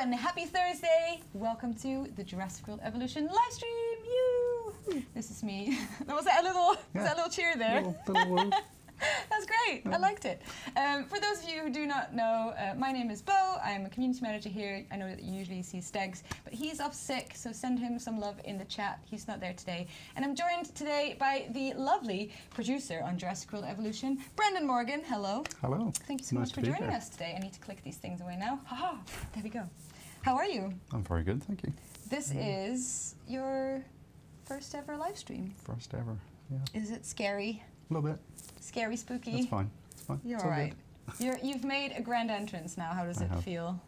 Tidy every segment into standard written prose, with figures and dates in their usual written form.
everyone. Happy Thursday. Welcome to the Jurassic World Evolution live stream. You. This is me. Was that a little cheer there? Little That's great. I liked it. For those of you who do not know, my name is Bo. I'm a community manager here. I know that you usually see Stegs, but he's off sick, so send him some love in the chat. He's not there today. And I'm joined today by the lovely producer on Jurassic World Evolution, Brendon Morgan. Hello. Hello. Thank you so much for joining us today. I need to click these things away now. Haha. There we go. How are you? I'm very good, thank you. This is your first ever live stream. First ever, yeah. Is it scary? A little bit. Scary, spooky? It's fine. It's fine. You're it's all right. You've made a grand entrance now. How does it feel?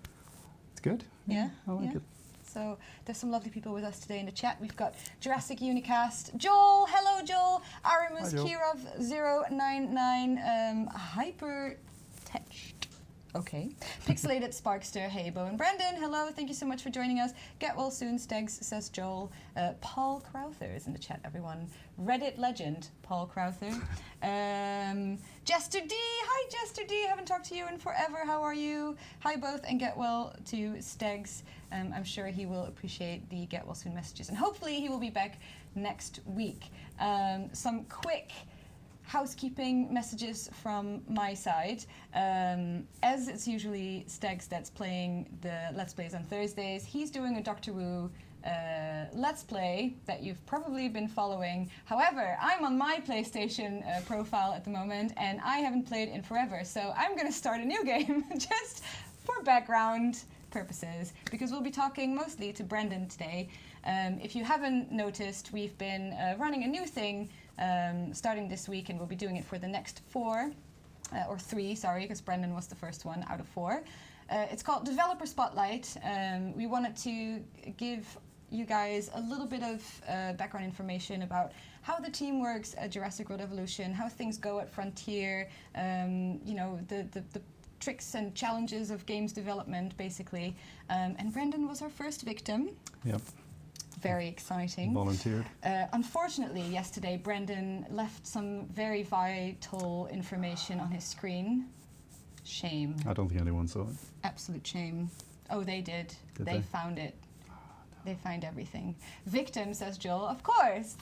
It's good. Yeah? I like it. So there's some lovely people with us today in the chat. We've got Jurassic Unicast, Joel, hello Joel, Aramus, Kirov099, Hyper Tetched. Okay. Pixelated Sparkster, hey Bo and Brendon, hello, thank you so much for joining us. Get well soon, Stegs, says Joel. Paul Crowther is in the chat, everyone. Reddit legend, Paul Crowther. Jester D, hi Jester D, haven't talked to you in forever, how are you? Hi both, and get well to Stegs. I'm sure he will appreciate the get well soon messages, and hopefully he will be back next week. Some quick housekeeping messages from my side. As it's usually Stegs that's playing the Let's Plays on Thursdays, he's doing a Doctor Who Let's Play that you've probably been following. However, I'm on my PlayStation profile at the moment and I haven't played in forever, so I'm going to start a new game just for background purposes, because we'll be talking mostly to Brendon today. If you haven't noticed, we've been running a new thing starting this week, and we'll be doing it for the next 4 or 3, sorry, because Brendon was the first one out of 4. It's called Developer Spotlight. We wanted to give you guys a little bit of background information about how the team works at Jurassic World Evolution, how things go at Frontier, you know, the tricks and challenges of games development, basically. And Brendon was our first victim. Yep. Very exciting. Volunteered. Unfortunately, yesterday, Brendon left some very vital information on his screen. Shame. I don't think anyone saw it. Absolute shame. Oh, they did. They found it. They find everything. Victim, says Joel. Of course.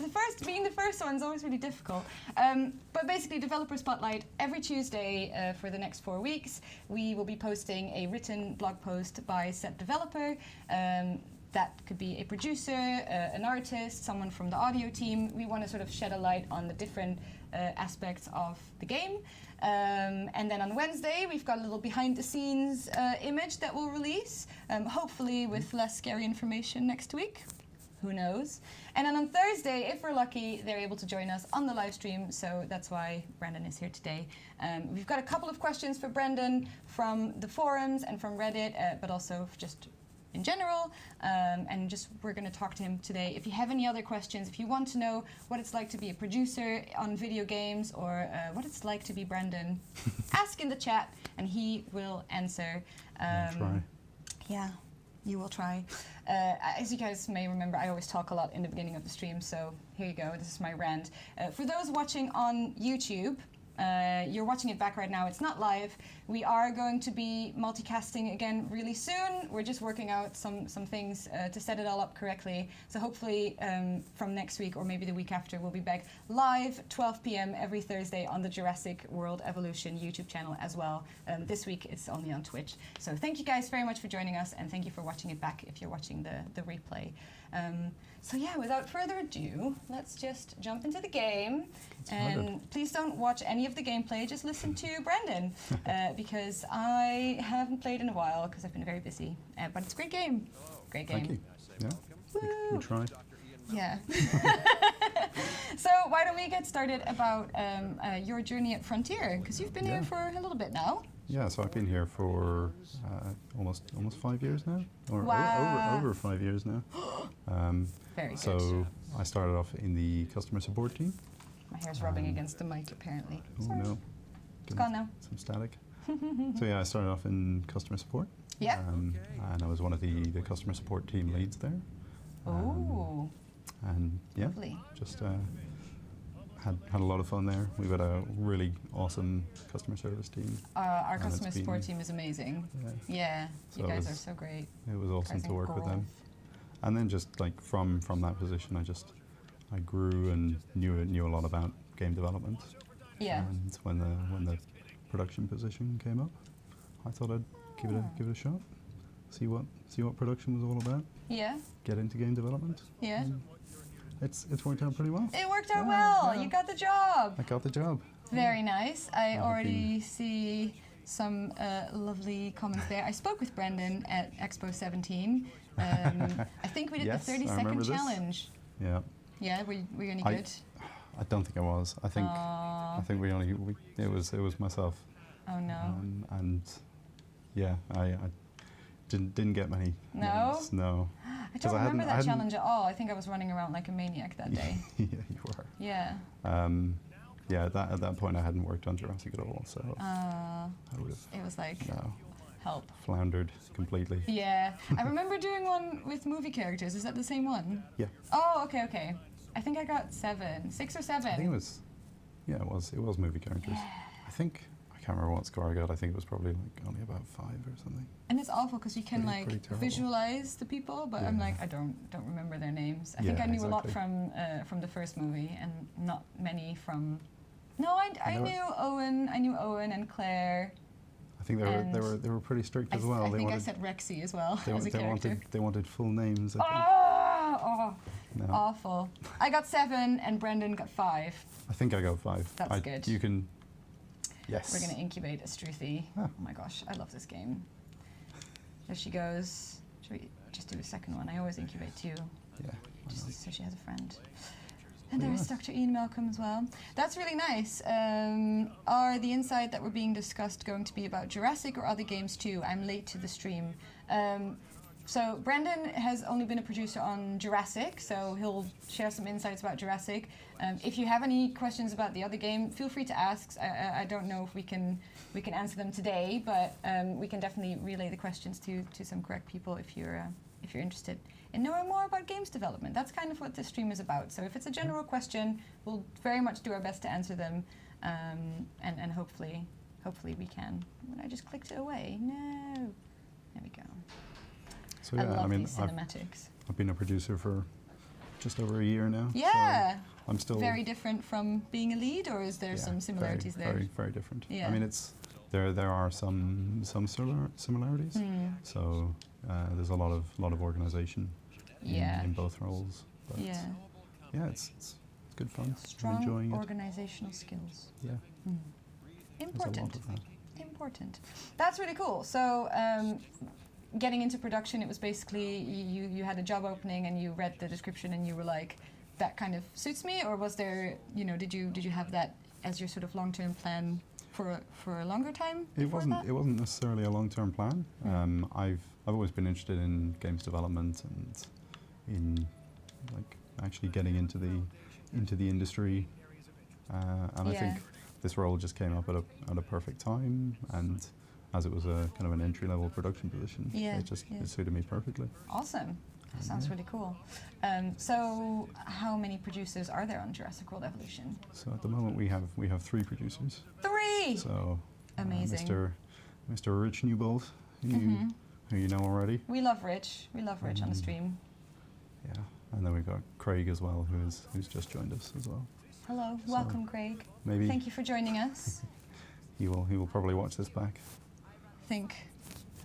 Being the first one is always really difficult. But basically, Developer Spotlight, every Tuesday for the next 4 weeks, we will be posting a written blog post by said developer. That could be a producer, an artist, someone from the audio team. We want to sort of shed a light on the different aspects of the game. And then on Wednesday, we've got a little behind-the-scenes image that we'll release, hopefully with less scary information next week. Who knows? And then on Thursday, if we're lucky, they're able to join us on the live stream, so that's why Brendon is here today. We've got a couple of questions for Brendon from the forums and from Reddit, but also just in general, and just we're going to talk to him today. If you have any other questions, if you want to know what it's like to be a producer on video games, or what it's like to be Brendon, ask in the chat and he will answer. I'll try. Yeah, you will try. As you guys may remember, I always talk a lot in the beginning of the stream, so here you go, this is my rant. For those watching on YouTube, you're watching it back right now, it's not live. We are going to be multicasting again really soon. We're just working out some things to set it all up correctly. So hopefully from next week or maybe the week after, we'll be back live 12 p.m. every Thursday on the Jurassic World Evolution YouTube channel as well. This week it's only on Twitch. So thank you guys very much for joining us, and thank you for watching it back if you're watching the replay. So yeah, without further ado, let's just jump into the game. Please don't watch any of the gameplay, just listen to Brendon, because I haven't played in a while because I've been very busy. But it's a great game. Great game. Thank you. Yeah, we tried. Yeah. So why don't we get started about your journey at Frontier, because you've been here for a little bit now. Yeah, so I've been here for almost 5 years now, or over 5 years now. Very good. So I started off in the customer support team. My hair's rubbing against the mic, apparently. Oh Sorry. no. It's gone now. Some static. So yeah, I started off in customer support. Yeah. And I was one of the customer support team leads there. Oh. And yeah, Lovely. just had a lot of fun there. We've got a really awesome customer service team. Our And customer it's been- support team is amazing. Yeah, Yeah, So you it guys was- are so great. it was awesome Guys to and work with them. girls. And then just like from that position, I grew and knew a lot about game development. Yeah. And when the production position came up, I thought I'd give it a shot. See what production was all about. Yeah. Get into game development. Yeah. And it's worked out pretty well. It worked out Yeah, well. yeah. You got the job. I got the job. Very nice. I I've already see some lovely comments there. I spoke with Brendon at Expo 17. I think we did Yes, the I 30-second remember this. challenge. Yeah. Yeah, were you any I- good? I don't think I was. I think Aw. it was myself. Oh no. And yeah, I didn't get many. No? wins, no. I 'cause don't I remember hadn't- that I hadn't- challenge at all. I think I was running around like a maniac that day. Yeah, you were. Yeah. Yeah, at that point I hadn't worked on Jurassic at all, so I would have It was like, help. floundered completely. Yeah. I remember doing one with movie characters. Is that the same one? Yeah. Oh, okay. I think I got 6 or 7. I think it was. Yeah, it was movie characters. I think I can't remember what score I got. I think it was probably like only about 5 or something. And it's awful because you can Pretty terrible. visualize the people, but I'm Yeah. like, I don't remember their names. I think Yeah, I knew a lot exactly. from the first movie and not many from. No, I know it. knew Owen. I knew Owen and Claire. I think they were pretty strict as well. I They think I wanted said Rexy as well they, as a they character. wanted full names. I think. Oh, No. awful. I got 7 and Brendon got 5. I think I got 5. That's good. You can. Yes. We're going to incubate a Struthy. Ah. Oh my gosh, I love this game. There she goes. Should we just do a second one? I always incubate 2, Yeah. why just not? so she has a friend. And Very there's nice. Dr. Ian Malcolm as well. That's really nice. Are the inside that were being discussed going to be about Jurassic or other games too? I'm late to the stream. So Brendon has only been a producer on Jurassic, so he'll share some insights about Jurassic. If you have any questions about the other game, feel free to ask. I don't know if we can answer them today, but we can definitely relay the questions to some correct people if you're interested in knowing more about games development. That's kind of what this stream is about. So if it's a general question, we'll very much do our best to answer them, and hopefully we can. I just clicked it away. No. There we go. So I yeah, love I mean, these cinematics. I've been a producer for just over a year now. Yeah. So I'm still Very different from being a lead, or is there yeah, some similarities very, there? Very, very different. Yeah. I mean, there are some similarities. Hmm. So there's a lot of organization Yeah. in both roles. But Yeah. yeah, it's good fun. I'm Strong enjoying it. organizational skills. Yeah, Hmm. there's a Important. lot of that. Important. That's really cool. So, getting into production, it was basically you had a job opening and you read the description and you were like, that kind of suits me, or was there, did you have that as your sort of long-term plan for a longer time? It wasn't necessarily a long-term plan. I've always been interested in games development and in like actually getting into the industry, and I Yeah. think this role just came up at a perfect time, and as it was a kind of an entry-level production position, Yeah, it suited me perfectly. Awesome. That sounds Yeah. really cool. So, how many producers are there on Jurassic World Evolution? So at the moment we have 3 producers. 3. So Amazing. Mr. Rich Newbold, who you know already. We love Rich. We love Rich on the stream. Yeah, and then we've got Craig as well, who's just joined us as well. Hello, So, welcome, Craig. Maybe Thank you for joining us. he will probably watch this back. I think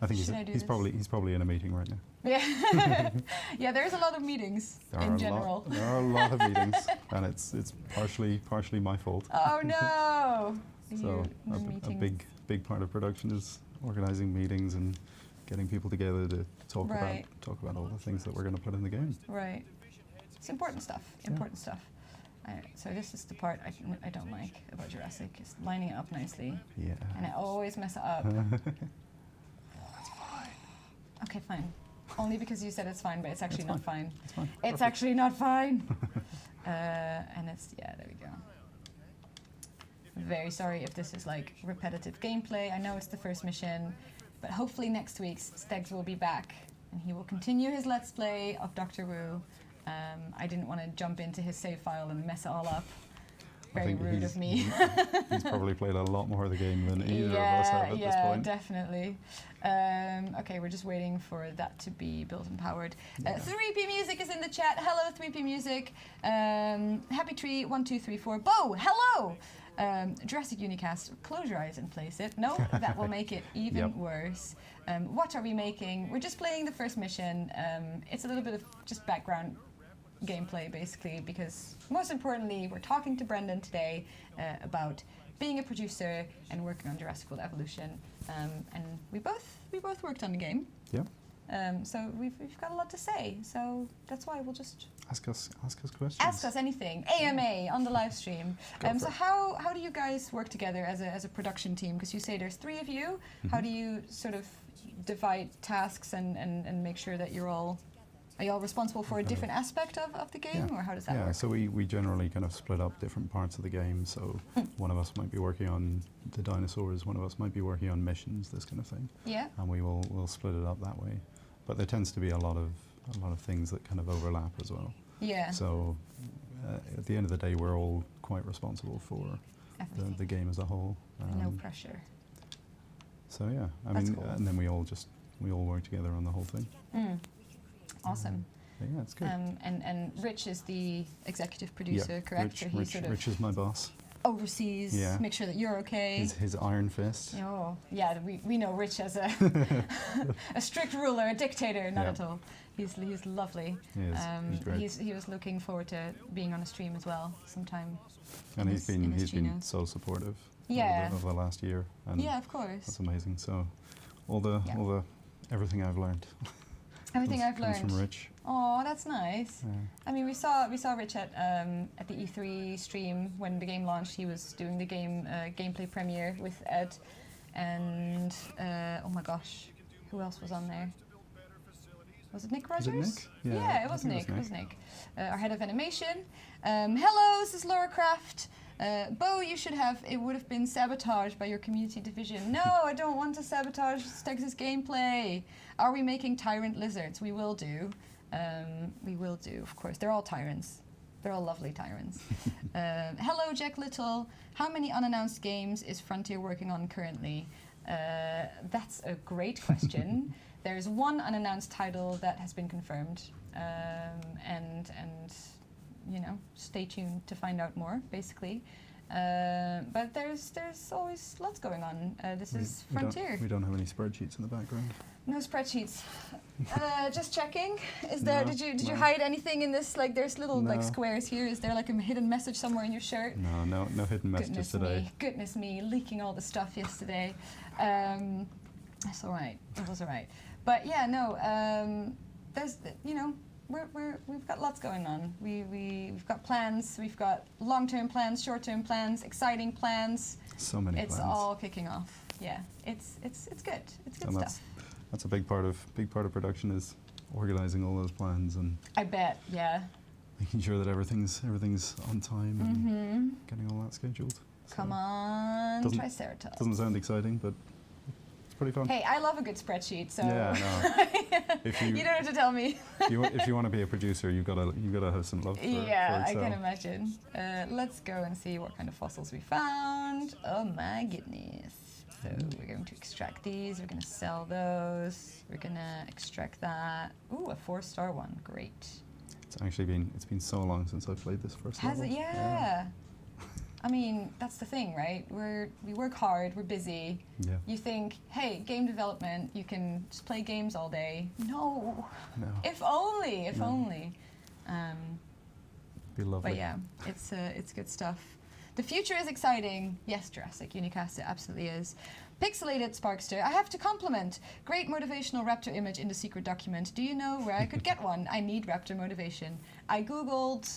Should I do he's this? probably in a meeting right now. Yeah, yeah. There's a lot of meetings in general. There are a lot of meetings, and it's partially my fault. Oh no! So The a meetings. big part of production is organizing meetings and getting people together to talk Right. about all the things that we're going to put in the game. Right. It's important stuff. Yeah. Important stuff. So this is the part I don't like about Jurassic, is lining it up nicely, Yeah. and I always mess it up. Okay, fine. Only because you said it's fine, but it's actually not fine. It's fine. It's Perfect. actually not fine. And it's, yeah, there we go. Very sorry if this is like repetitive gameplay. I know it's the first mission, but hopefully next week Stegs will be back and he will continue his Let's Play of Doctor Wu. I didn't want to jump into his save file and mess it all up. Very think rude of me. He's probably played a lot more of the game than either of us have at this point. Yeah, definitely. Okay, we're just waiting for that to be built and powered. 3P Music is in the chat. Hello, 3P Music. Happy Tree 1234. Bo, hello. Jurassic Unicast. Close your eyes and place it. No, that will make it even worse. What are we making? We're just playing the first mission. It's a little bit of just background gameplay, basically, because most importantly, we're talking to Brendon today about being a producer and working on Jurassic World Evolution. And we both worked on the game. Yeah. So we've got a lot to say. So that's why we'll just ask us questions. Ask us anything. AMA on the live stream. So how do you guys work together as a production team? Because you say there's 3 of you. Mm-hmm. How do you sort of divide tasks and make sure that are you all responsible for a different aspect of the game, or how does that work? Yeah, so we generally kind of split up different parts of the game. So one of us might be working on the dinosaurs, one of us might be working on missions, this kind of thing. Yeah. And we'll split it up that way. But there tends to be a lot of things that kind of overlap as well. Yeah. So at the end of the day, we're all quite responsible for the game as a whole. No pressure. So yeah, That's cool. And then we all work together on the whole thing. Awesome. Yeah, it's good. And Rich is the executive producer, correct? Rich is my boss. Oversees, make sure that you're okay. His iron fist. Oh, yeah, we know Rich as a a strict ruler, a dictator, not at all. He's lovely. He is. He's great. He was looking forward to being on a stream as well sometime. And he's been so supportive over the last year. And yeah, of course. That's amazing. So all the everything I've learned. Everything I've learned comes from Rich. Oh, that's nice. Yeah. I mean, we saw Rich at the E3 stream when the game launched. He was doing the gameplay premiere with Ed, and oh my gosh, who else was on there? Was it Nick Rogers? Was it Nick? Yeah, it was Nick. It was Nick. Our head of animation. Hello, this is Laura Craft. Bo, it would have been sabotaged by your community division. No, I don't want to sabotage Stegs' gameplay. Are we making tyrant lizards? We will do. We will do, of course. They're all tyrants. They're all lovely tyrants. Hello, Jack Little. How many unannounced games is Frontier working on currently? That's a great question. There's one unannounced title that has been confirmed, and stay tuned to find out more, basically. But there's always lots going on. This is Frontier. We don't have any spreadsheets in the background. No spreadsheets. Just checking. Is there? Did you hide anything in this? Like, there's little squares here. Is there like a hidden message somewhere in your shirt? No hidden messages today. Goodness me, leaking all the stuff yesterday. That's all right. It was all right. But yeah, no. There's we've got lots going on. We've got plans. We've got long-term plans, short-term plans, exciting plans. So many plans. It's all kicking off. Yeah, it's good. It's good stuff. That's a big part of production is organizing all those plans and. I bet. Yeah. Making sure that everything's on time and getting all that scheduled. So come on, Triceratops. Doesn't sound exciting, but it's pretty fun. Hey, I love a good spreadsheet, so yeah, no. You don't have to tell me. if you want to be a producer, you've got to have some love for it. Yeah, I can imagine. Let's go and see what kind of fossils we found. Oh my goodness. So we're going to extract these. We're going to sell those. We're going to extract that. Ooh, a 4-star one. Great. It's been so long since I've played this first level. Has it? Yeah. I mean, that's the thing, right? We work hard, we're busy. Yeah. You think, hey, game development, you can just play games all day. No. If only. Be lovely. But yeah, it's good stuff. The future is exciting. Yes, Jurassic Unicast, it absolutely is. Pixelated Sparkster, I have to compliment. Great motivational raptor image in the secret document. Do you know where I could get one? I need raptor motivation. I googled,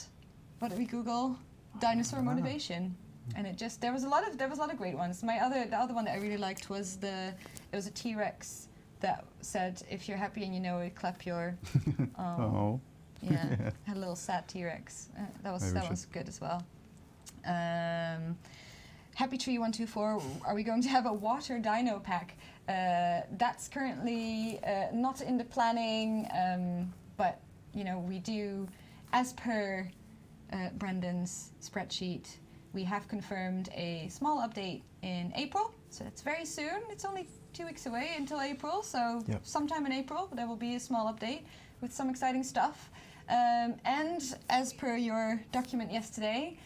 what did we Google? Dinosaur motivation, and there was a lot of great ones. The other one that I really liked was it was a T-Rex that said, "If you're happy and you know it, clap your." Oh. Yeah, had a little sad T-Rex. That was good as well. Happy Tree 124. Are we going to have a water dino pack? That's currently not in the planning, but we do, as per Brendon's spreadsheet, we have confirmed a small update in April, so it's very soon. It's only 2 weeks away until April, so Yep. sometime in April there will be a small update with some exciting stuff. And as per your document yesterday,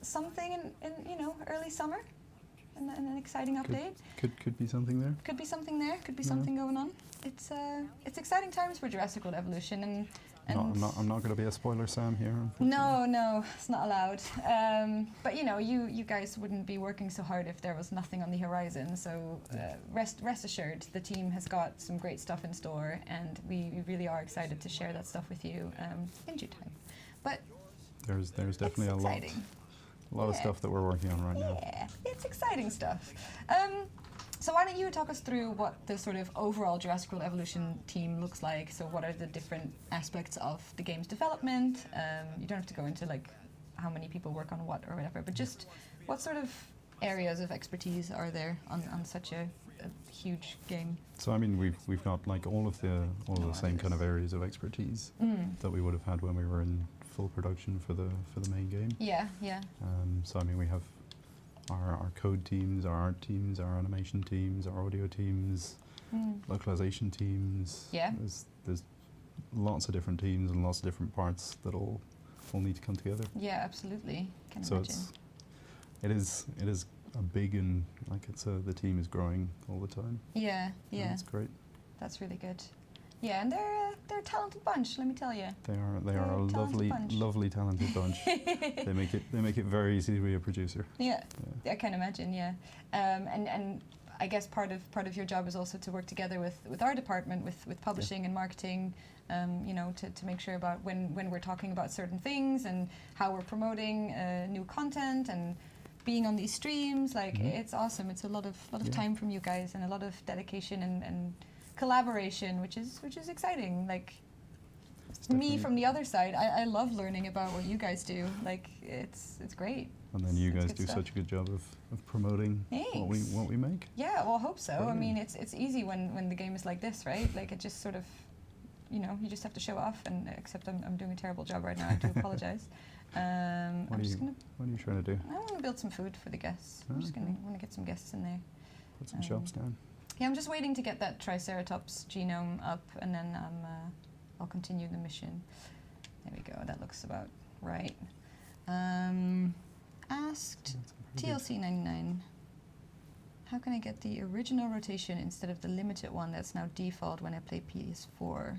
something in early summer, and an exciting update. Could be something there. Could be something there. Could be something going on. It's exciting times for Jurassic World Evolution, and No, I'm not going to be a spoiler Sam here. no, it's not allowed. But you guys wouldn't be working so hard if there was nothing on the horizon. So rest assured, the team has got some great stuff in store, and we really are excited to share that stuff with you in due time. But There's definitely a lot of stuff that we're working on right now. Yeah, it's exciting stuff. So why don't you talk us through what the sort of overall Jurassic World Evolution team looks like? So what are the different aspects of the game's development? You don't have to go into like how many people work on what or whatever, but just what sort of areas of expertise are there on such a huge game? So I mean, we've got like all of the same kind of areas of expertise that we would have had when we were in full production for the main game. Yeah. So I mean, we have our code teams, our art teams, our animation teams, our audio teams, localization teams. Yeah. There's lots of different teams and lots of different parts that all need to come together. Yeah, absolutely. Can So imagine. it is a big, and like the team is growing all the time. Yeah. And it's great. That's really good. Yeah, and they're a talented bunch, let me tell you. They are They're a a talented bunch. lovely talented bunch. They make it very easy to be a producer. Yeah, I can imagine. Yeah, and I guess part of your job is also to work together with our department, with publishing and marketing. To make sure about when we're talking about certain things and how we're promoting new content and being on these streams. Like it's awesome. It's a lot of time from you guys and a lot of dedication and collaboration, which is exciting. Like me from the other side, I love learning about what you guys do. Like it's great. And then you It's guys good do stuff. such a good job of promoting what we make. Yeah, well, I hope so. I Brilliant. mean, it's easy when the game is like this, right? Like it just sort of, you just have to show off. And except I'm doing a terrible job right now. I do apologize. What are you trying to do? I want to build some food for the guests. I'm just want to get some guests in there. Put some shelves down. Yeah, I'm just waiting to get that Triceratops genome up, and then I'll continue the mission. There we go. That looks about right. Asked TLC99, how can I get the original rotation instead of the limited one that's now default when I play PS4?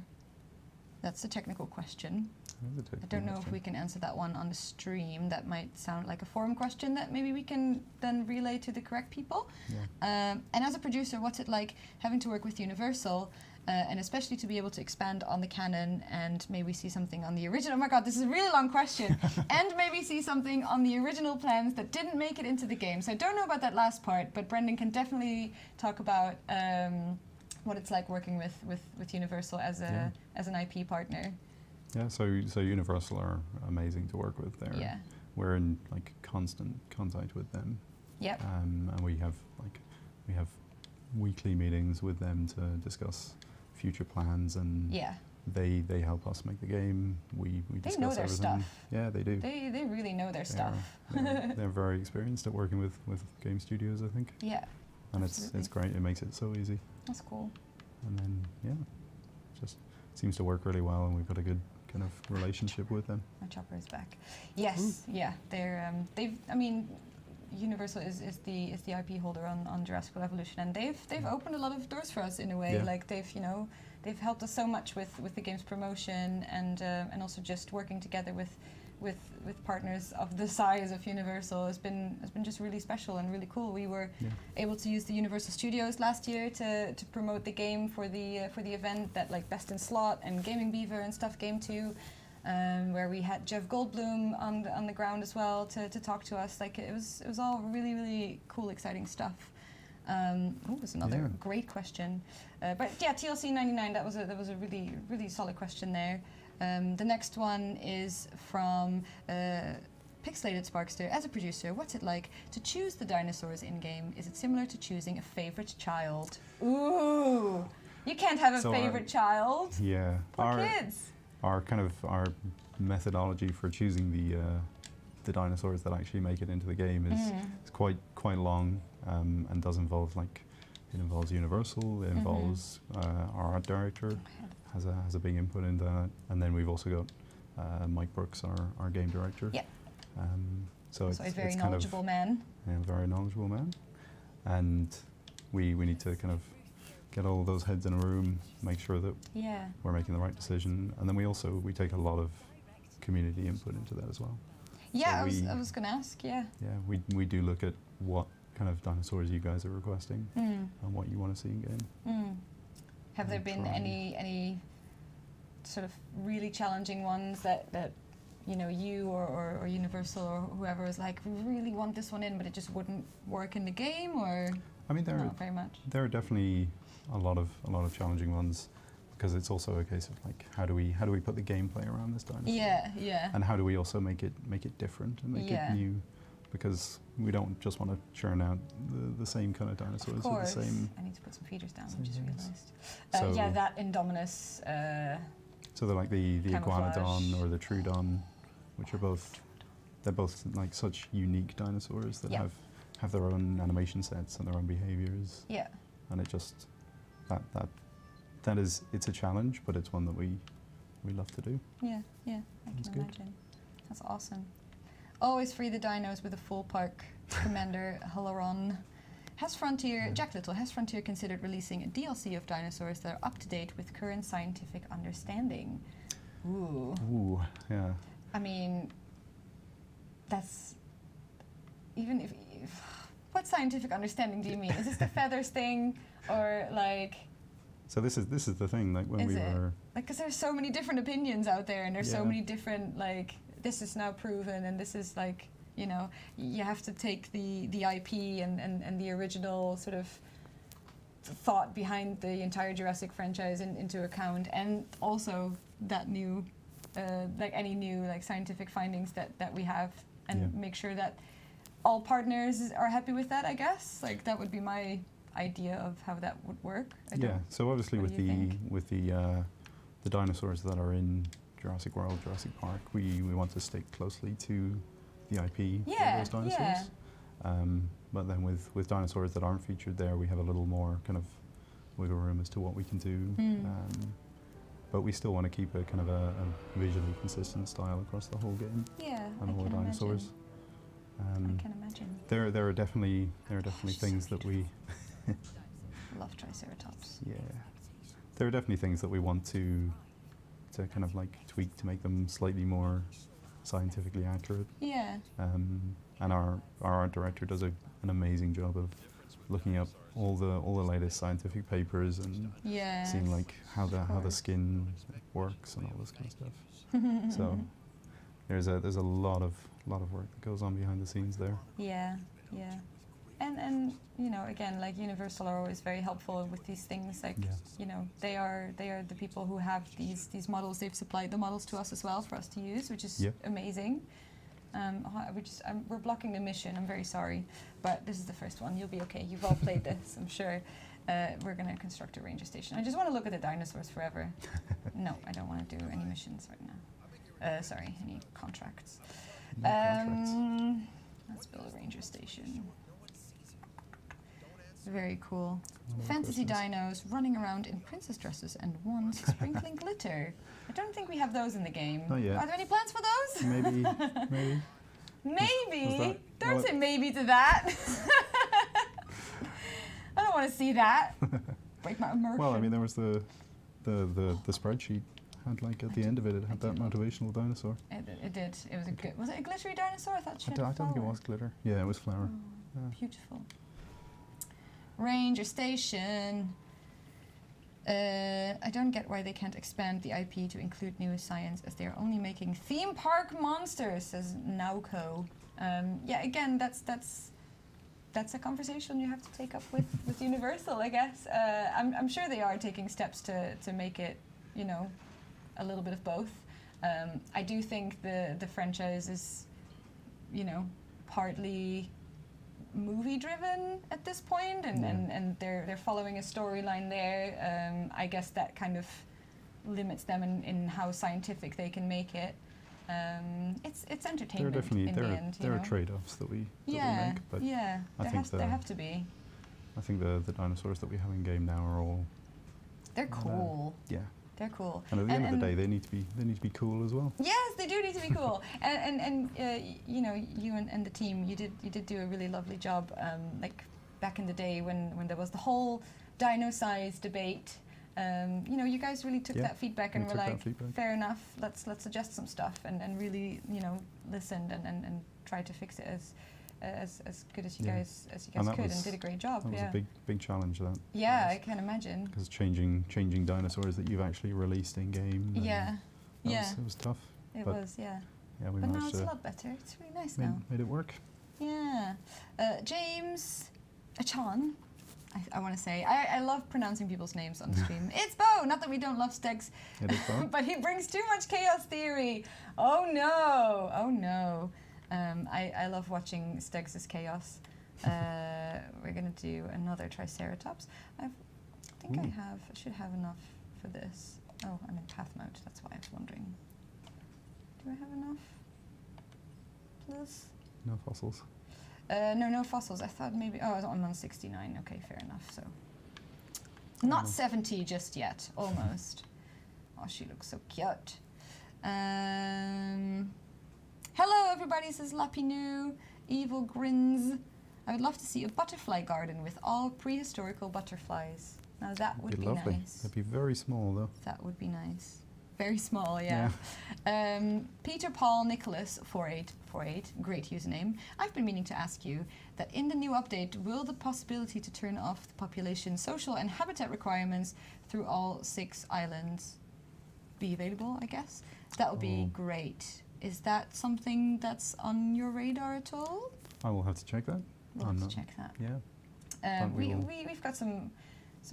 That's a technical question. I don't know if we can answer that one on the stream. That might sound like a forum question that maybe we can then relay to the correct people. Yeah. And as a producer, what's it like having to work with Universal, and especially to be able to expand on the canon and maybe see something on the original? Oh my god, this is a really long question. And maybe see something on the original plans that didn't make it into the game. So I don't know about that last part, but Brendon can definitely talk about what it's like working with Universal as an IP partner. Yeah, so Universal are amazing to work with. We're in like constant contact with them. Yep. And we have weekly meetings with them to discuss future plans, and they help us make the game. We discuss know their everything. stuff. Yeah, they do. They really know their stuff. They're very experienced at working with game studios, I think. Yeah. And absolutely. it's great. It makes it so easy. That's cool. And then just seems to work really well, and we've got a good kind of relationship with them. My chopper is back. Yes, yeah. Universal is the IP holder on Jurassic World Evolution, and they've opened a lot of doors for us in a way. Yeah. Like they've helped us so much with the game's promotion and also just working together with partners of the size of Universal has been just really special and really cool. We were able to use the Universal Studios last year to promote the game for the event that like Best in Slot and Gaming Beaver and stuff came to, where we had Jeff Goldblum on the ground as well to talk to us. Like it was all really, really cool, exciting stuff. Was another great question. But yeah, TLC 99. That was a really, really solid question there. The next one is from Pixelated Sparkster. As a producer, what's it like to choose the dinosaurs in game? Is it similar to choosing a favorite child? Ooh, you can't have a favorite child. Yeah, Poor kids. Our methodology for choosing the dinosaurs that actually make it into the game is quite long, and does involve it involves Universal, it involves our art director has a big input in that, and then we've also got Mike Brooks, our game director. Yeah. So a very it's knowledgeable man. Yeah, very knowledgeable man, and we need to kind of get all those heads in a room, make sure that we're making the right decision, and then we take a lot of community input into that as well. Yeah, so I was going to ask. Yeah. Yeah, we do look at what kind of dinosaurs you guys are requesting and what you want to see in game. Have there been any sort of really challenging ones that you or Universal or whoever is like, we really want this one in, but it just wouldn't work in the game, or I mean, not very much? There are definitely a lot of challenging ones, because it's also a case of how do we put the gameplay around this dinosaur? Yeah. And how do we also make it different and make it new? Because we don't just want to churn out the same kind of dinosaurs. Of course. With the same. I need to put some feeders down. I just realised. So that Indominus. So they're like the Camouflage. Iguanodon or the Troodon, which are both like such unique dinosaurs that have their own animation sets and their own behaviors. Yeah. And it just it's a challenge, but it's one that we love to do. Yeah, I can imagine. That's awesome. Always free the dinos with a full park. Commander Halaron. Jack Little, has Frontier considered releasing a DLC of dinosaurs that are up to date with current scientific understanding? Ooh, yeah. I mean, that's even if what scientific understanding do you mean? Is this the feathers thing, or like? So this is the thing. Like when we were because there's so many different opinions out there, and there's so many different this is now proven, and this is you have to take the IP and the original sort of thought behind the entire Jurassic franchise into account, and also that new, any new scientific findings that we have, and make sure that all partners are happy with that. I guess that would be my idea of how that would work. So obviously with the dinosaurs that are in Jurassic World, Jurassic Park, we want to stick closely to the IP of those dinosaurs. But then with dinosaurs that aren't featured there, we have a little more kind of wiggle room as to what we can do. But we still want to keep a kind of a visually consistent style across the whole game. Yeah, and all the dinosaurs. I can imagine. There are definitely things that we love Triceratops. Yeah, there are definitely things that we want to kind of tweak to make them slightly more scientifically accurate. Yeah. And our art director does an amazing job of looking up all the latest scientific papers and seeing how the skin works and all this kind of stuff. So there's a lot of work that goes on behind the scenes there. Yeah. And again, Universal are always very helpful with these things. They are the people who have these models. They've supplied the models to us as well for us to use, which is amazing. We're blocking the mission. I'm very sorry, but this is the first one. You'll be okay. You've all played this, I'm sure. We're going to construct a ranger station. I just want to look at the dinosaurs forever. No, I don't want to do any missions right now. Any contracts. No contracts. Let's build a ranger station. Very cool. Fantasy dinos running around in princess dresses and wands sprinkling glitter. I don't think we have those in the game. Not yet. Are there any plans for those? Maybe. Maybe? Don't say maybe to that. I don't want to see that. Break my immersion. Well, I mean, there was the spreadsheet had at the end of it had that motivational dinosaur. It did. It was was it a glittery dinosaur? I thought I don't think it was glitter. Yeah, it was flower. Beautiful. Ranger station. I don't get why they can't expand the IP to include new science, as they are only making theme park monsters, says Nauco. Again, that's a conversation you have to take up with Universal, I guess. I'm sure they are taking steps to make it, a little bit of both. I do think the franchise is, partly movie driven at this point, and they're following a storyline there. I guess that kind of limits them in how scientific they can make it. It's entertainment There are definitely in the end. there are trade-offs that we Yeah, make, but yeah. I think There have to be. I think the dinosaurs that we have in game now are all They're cool. yeah. They're cool. And at the end of the day, they need to be cool as well. Yes, they do need to be cool. And you know, you and the team, you did do a really lovely job. Like back in the day when there was the whole dino size debate. You know, you guys really took that feedback and were like, fair enough, let's suggest some stuff and really, you know, listened and tried to fix it as good as you guys could and did a great job. That was a big challenge. That. Yeah, I can imagine. Because changing dinosaurs that you've actually released in game. It was tough. It was, yeah. Yeah, we but managed now it's to a lot better. It's really nice now. Made it work. Yeah. James Achan. I want to say, I love pronouncing people's names on the stream. It's Bo! Not that we don't love Stegs, It is Bo. but he brings too much chaos theory. Oh no! Oh no. I love watching Stegs' chaos. We're going to do another Triceratops. I think I should have enough for this. Oh, I'm in path mode, that's why I was wondering. Do I have enough? Please? No fossils. No fossils. I thought maybe. Oh, I'm on 69. Okay, fair enough. So, not 70 just yet. Almost. Oh, she looks so cute. Hello, everybody. Says Lapinu. Evil grins. I would love to see a butterfly garden with all prehistorical butterflies. Now that would be lovely. nice. It'd be very small though. That would be nice. Very small, yeah. Peter Paul Nicholas 4848, great username. I've been meaning to ask you that in the new update, will the possibility to turn off the population, social and habitat requirements through all 6 islands be available, I guess? That would be great. Is that something that's on your radar at all? I will have to check that. We'll have to check that. Yeah. We've got some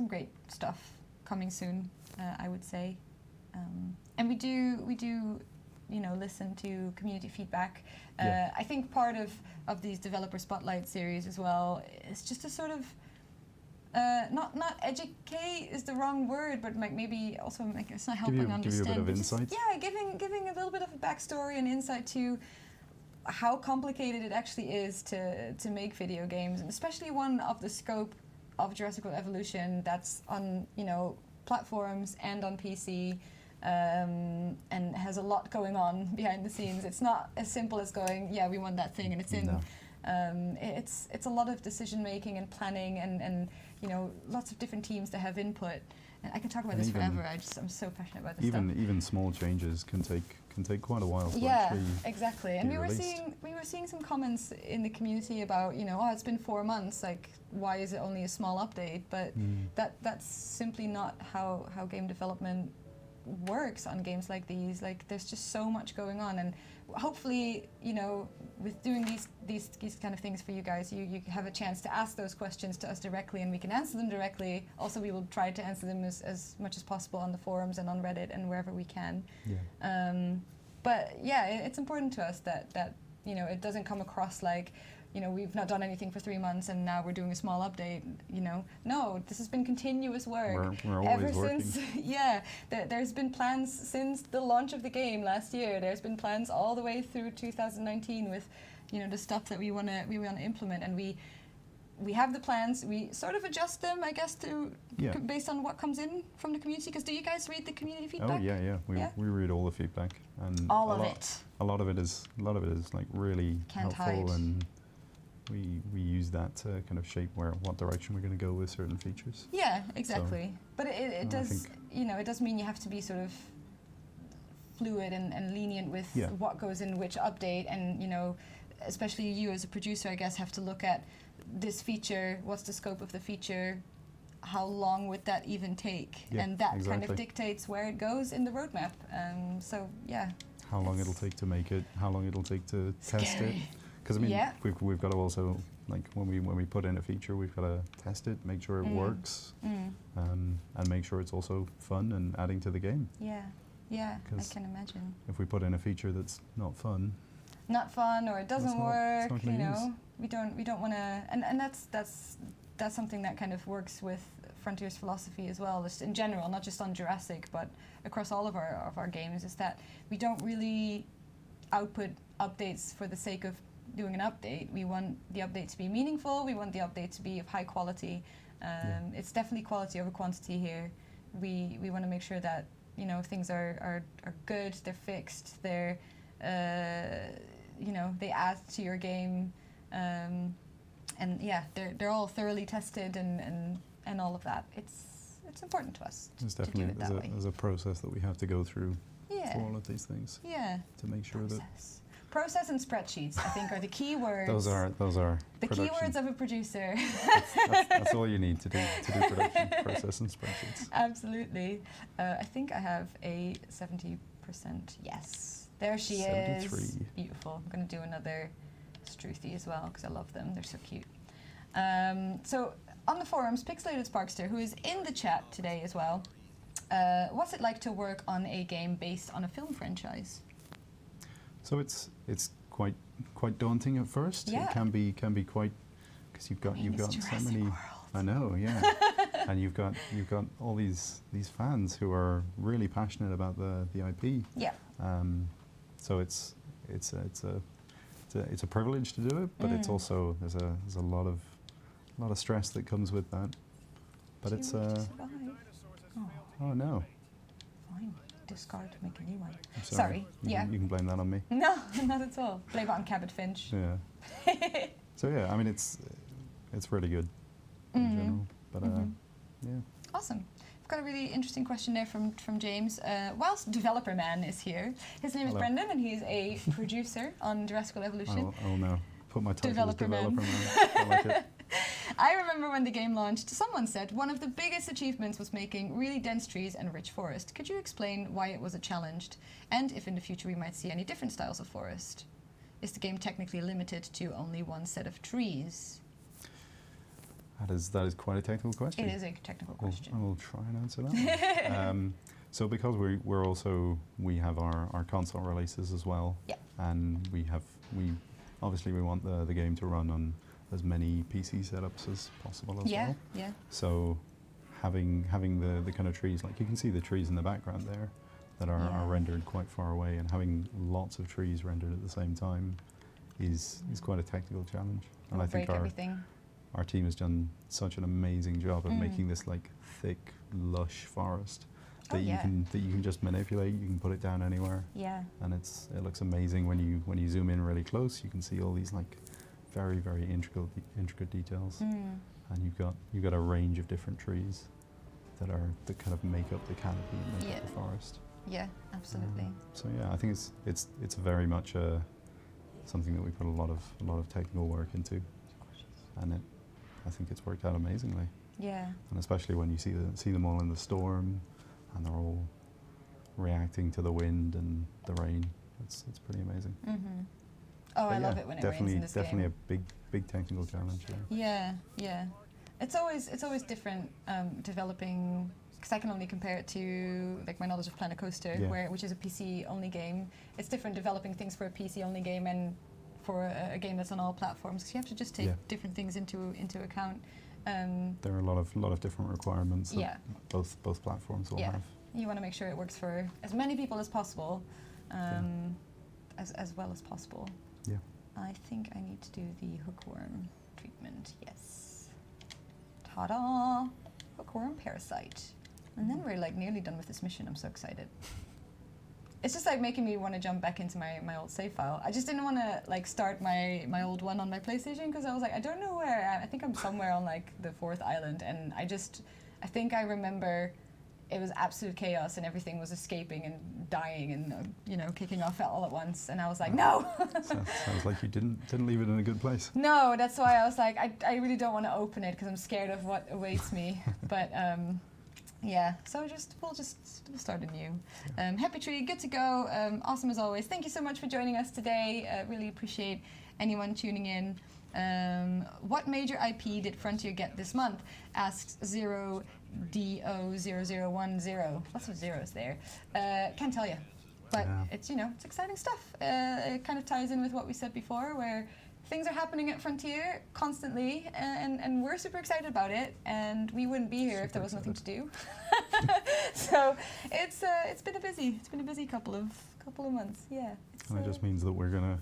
great stuff coming soon, I would say. And we do, you know, listen to community feedback. I think part of these developer spotlight series as well is just to sort of not educate is the wrong word, but like maybe also make it's not helping understand. Give you a bit of insight. Yeah, giving a little bit of a backstory and insight to how complicated it actually is to make video games, and especially one of the scope of Jurassic World Evolution that's on, you know, platforms and on PC. And has a lot going on behind the scenes. It's not as simple as going, yeah, we want that thing and it's in. No. It's a lot of decision making and planning and you know, lots of different teams that have input. And I can talk about this forever. I'm so passionate about this stuff. Even small changes can take quite a while. To yeah, exactly. And we were released. seeing some comments in the community about, you know, oh, it's been 4 months. Like, why is it only a small update? But that's simply not how game development works on games like these. Like, there's just so much going on, and hopefully, you know, with doing these kind of things for you guys, you have a chance to ask those questions to us directly, and we can answer them directly. Also, we will try to answer them as much as possible on the forums and on Reddit and wherever we can. Yeah. But yeah, it's important to us that you know, it doesn't come across like, you know, we've not done anything for 3 months and now we're doing a small update, you know. No, this has been continuous work. We're always working. Since, yeah, there's been plans since the launch of the game last year. There's been plans all the way through 2019 with, you know, the stuff that we want to implement, and we have the plans. We sort of adjust them, I guess, based on what comes in from the community. Because do you guys read the community feedback? Oh yeah. We read all the feedback, and all of it. A lot of it is like really helpful, hide. And we use that to kind of shape what direction we're going to go with certain features. Yeah, exactly. So, but it does, you know, it does mean you have to be sort of fluid and lenient with what goes in which update, and, you know, especially you as a producer, I guess, have to look at this feature, what's the scope of the feature, how long would that even take, and that kind of dictates where it goes in the roadmap. So yeah. How long it'll take to make it, how long it'll take to test it. Because I mean, we've got to also, like, when we put in a feature, we've got to test it, make sure it works, and make sure it's also fun and adding to the game. Yeah, I can imagine. If we put in a feature that's not fun, or it doesn't work, you know, we don't want to, and that's something that kind of works with Frontier's philosophy as well, just in general, not just on Jurassic, but across all of our games, is that we don't really output updates for the sake of doing an update. We want the update to be meaningful. We want the update to be of high quality. It's definitely quality over quantity here. We want to make sure that things are good. They're fixed. They're they add to your game, and yeah, they're all thoroughly tested and all of that. It's important to us There's to do definitely it that way. there's a process that we have to go through Yeah. for all of these things to make sure that Process and spreadsheets, I think, are the key words. those are the production. keywords of a producer. That's all you need to do production, process and spreadsheets. Absolutely. I think I have a 70%. Yes, there she 73. is. Beautiful. I'm going to do another Struthy as well because I love them. They're so cute. So on the forums, Pixelated Sparkster, who is in the chat today as well. What's it like to work on a game based on a film franchise? So it's quite daunting at first. Yeah. It can be quite, because you've got so Jurassic many. World. I know, yeah. And you've got all these fans who are really passionate about the IP. Yeah. So it's a privilege to do it, but it's also there's a lot of stress that comes with that. But She it's managed to survive. oh no. Fine. Discard to make a new one. I'm sorry. You can blame that on me. No, not at all. Blame it on Cabot Finch. Yeah. So yeah, I mean it's really good in general. But yeah. Awesome. I've got a really interesting question there from James. Whilst Developer Man is here, his name is Hello. Brendon and he's a producer on Jurassic World Evolution. I'll now put my title Developer as Man. Developer Man. I like it. I remember when the game launched, someone said one of the biggest achievements was making really dense trees and rich forest. Could you explain why it was a challenge, and if in the future we might see any different styles of forest? Is the game technically limited to only one set of trees? That is quite a technical question. It is a technical question. I will try and answer that one. So because we have our console releases as well, Yeah. and we obviously want the game to run on as many PC setups as possible as well. Yeah. So having the kind of trees, like you can see the trees in the background there that are rendered quite far away, and having lots of trees rendered at the same time is quite a technical challenge. And It'll I think break everything. our team has done such an amazing job of making this like thick, lush forest that you can just manipulate. You can put it down anywhere, Yeah. and it looks amazing when you zoom in really close. You can see all these like very, very intricate details, and you've got a range of different trees that kind of make up the canopy and make up the forest. Yeah, absolutely. So yeah, I think it's very much something that we put a lot of technical work into, and I think it's worked out amazingly. Yeah. And especially when you see them all in the storm, and they're all reacting to the wind and the rain. It's pretty amazing. Mm-hmm. Oh, I love it when it rains in this definitely game. a big technical challenge. Yeah. It's always different developing, because I can only compare it to like my knowledge of Planet Coaster, which is a PC only game. It's different developing things for a PC only game and for a game that's on all platforms, because you have to just take different things into account. There are a lot of different requirements that both platforms will have. You want to make sure it works for as many people as possible, as well as possible. Yeah. I think I need to do the hookworm treatment. Yes. Ta-da! Hookworm parasite. And then we're like nearly done with this mission. I'm so excited. It's just like making me want to jump back into my old save file. I just didn't want to like start my old one on my PlayStation because I was like, I don't know where I am. I think I'm somewhere on like the 4th island, and I think I remember it was absolute chaos and everything was escaping and dying and kicking off all at once, and I was like, no. Sounds like you didn't leave it in a good place. No, that's why I was like, I really don't want to open it because I'm scared of what awaits me. But yeah, so we'll start anew. Happy Tree, good to go. Awesome as always. Thank you so much for joining us today. Really appreciate anyone tuning in. What major IP did Frontier get this month? Asks 0DO0010. Lots of zeros there. Can't tell you. But it's it's exciting stuff. It kind of ties in with what we said before, where things are happening at Frontier constantly, and we're super excited about it, and we wouldn't be here if there was nothing to do. So it's been a busy couple of months. Yeah, it's And it just means that we're gonna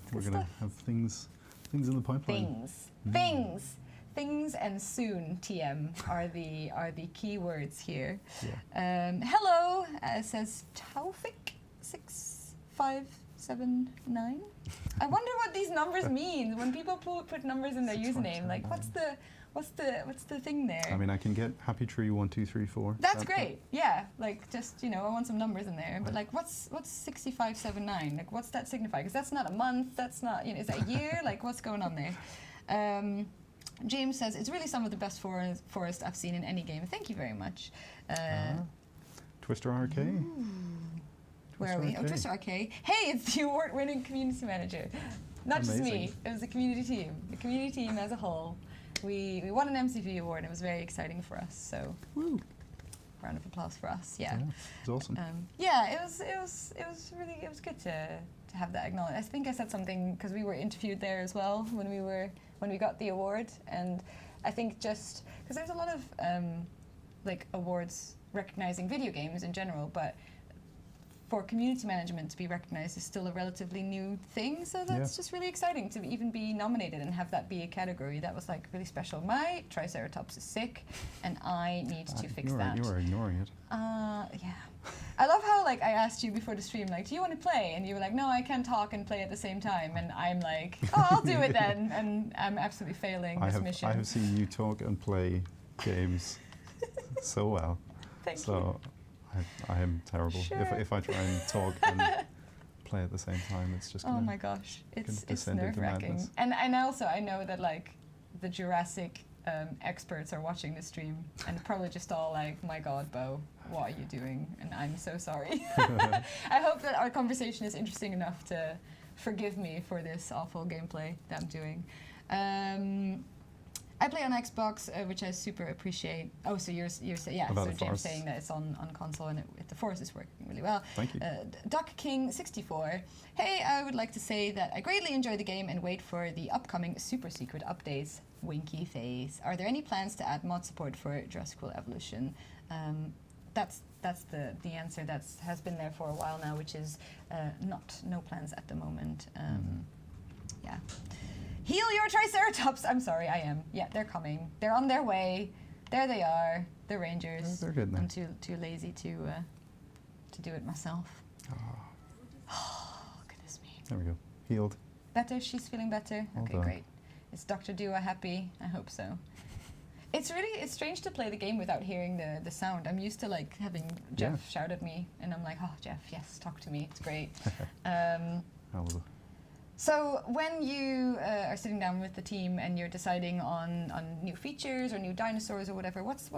have things in the pipeline. Things and soon TM are the key words here. Yeah. Hello, says Taufik6579. I wonder what these numbers mean when people put numbers in their username. Like, what's the thing there? I mean, I can get Happy Tree 1 2 3 4. That's great. Yeah, like just I want some numbers in there. But like, what's 6579? Like, what's that signify? Because that's not a month. That's not is that a year? Like, what's going on there? James says it's really some of the best forest I've seen in any game. Thank you very much. Twister RK. Where are we? Oh, Twister RK. Hey, it's the award-winning community manager. Not just me. It was the community team. The community team as a whole. We won an MCV award, and it was very exciting for us. So, woo! Round of applause for us. Yeah, it was awesome. Yeah, it was good to have that acknowledged. I think I said something because we were interviewed there as well when we got the award, and I think just because there's a lot of like awards recognizing video games in general, but for community management to be recognized is still a relatively new thing, so that's just really exciting to even be nominated and have that be a category. That was like really special. My Triceratops is sick, and I need to fix that. You were ignoring it. Yeah. I love how like I asked you before the stream, like, do you want to play? And you were like, no, I can't talk and play at the same time. And I'm like, oh, I'll do it then. And I'm absolutely failing this mission. I have seen you talk and play games so well. Thank you. I am terrible. Sure. If I try and talk and play at the same time, it's just gonna, oh my gosh, it's nerve-wracking. madness. And also I know that like the Jurassic experts are watching the stream and probably just all like, my God, Bo, what are you doing? And I'm so sorry. I hope that our conversation is interesting enough to forgive me for this awful gameplay that I'm doing. I play on Xbox, which I super appreciate. Oh, so you're saying, yeah, about so James Forest. saying that it's on console and the Forest is working really well. Thank you. Duck King 64. Hey, I would like to say that I greatly enjoy the game and wait for the upcoming super secret updates. Winky face. Are there any plans to add mod support for Jurassic World Evolution? That's the answer that has been there for a while now, which is no plans at the moment. Yeah. Heal your Triceratops! I'm sorry, I am. Yeah, they're coming. They're on their way. There they are, the Rangers. They're good now. I'm too lazy to do it myself. Oh, goodness me. There we go. Healed. Better? She's feeling better? Well Okay, done. great. Is Dr. Dua happy? I hope so. It's strange to play the game without hearing the sound. I'm used to like having Jeff shout at me, and I'm like, oh, Jeff, yes, talk to me. It's great. So when you are sitting down with the team and you're deciding on new features or new dinosaurs or whatever, what's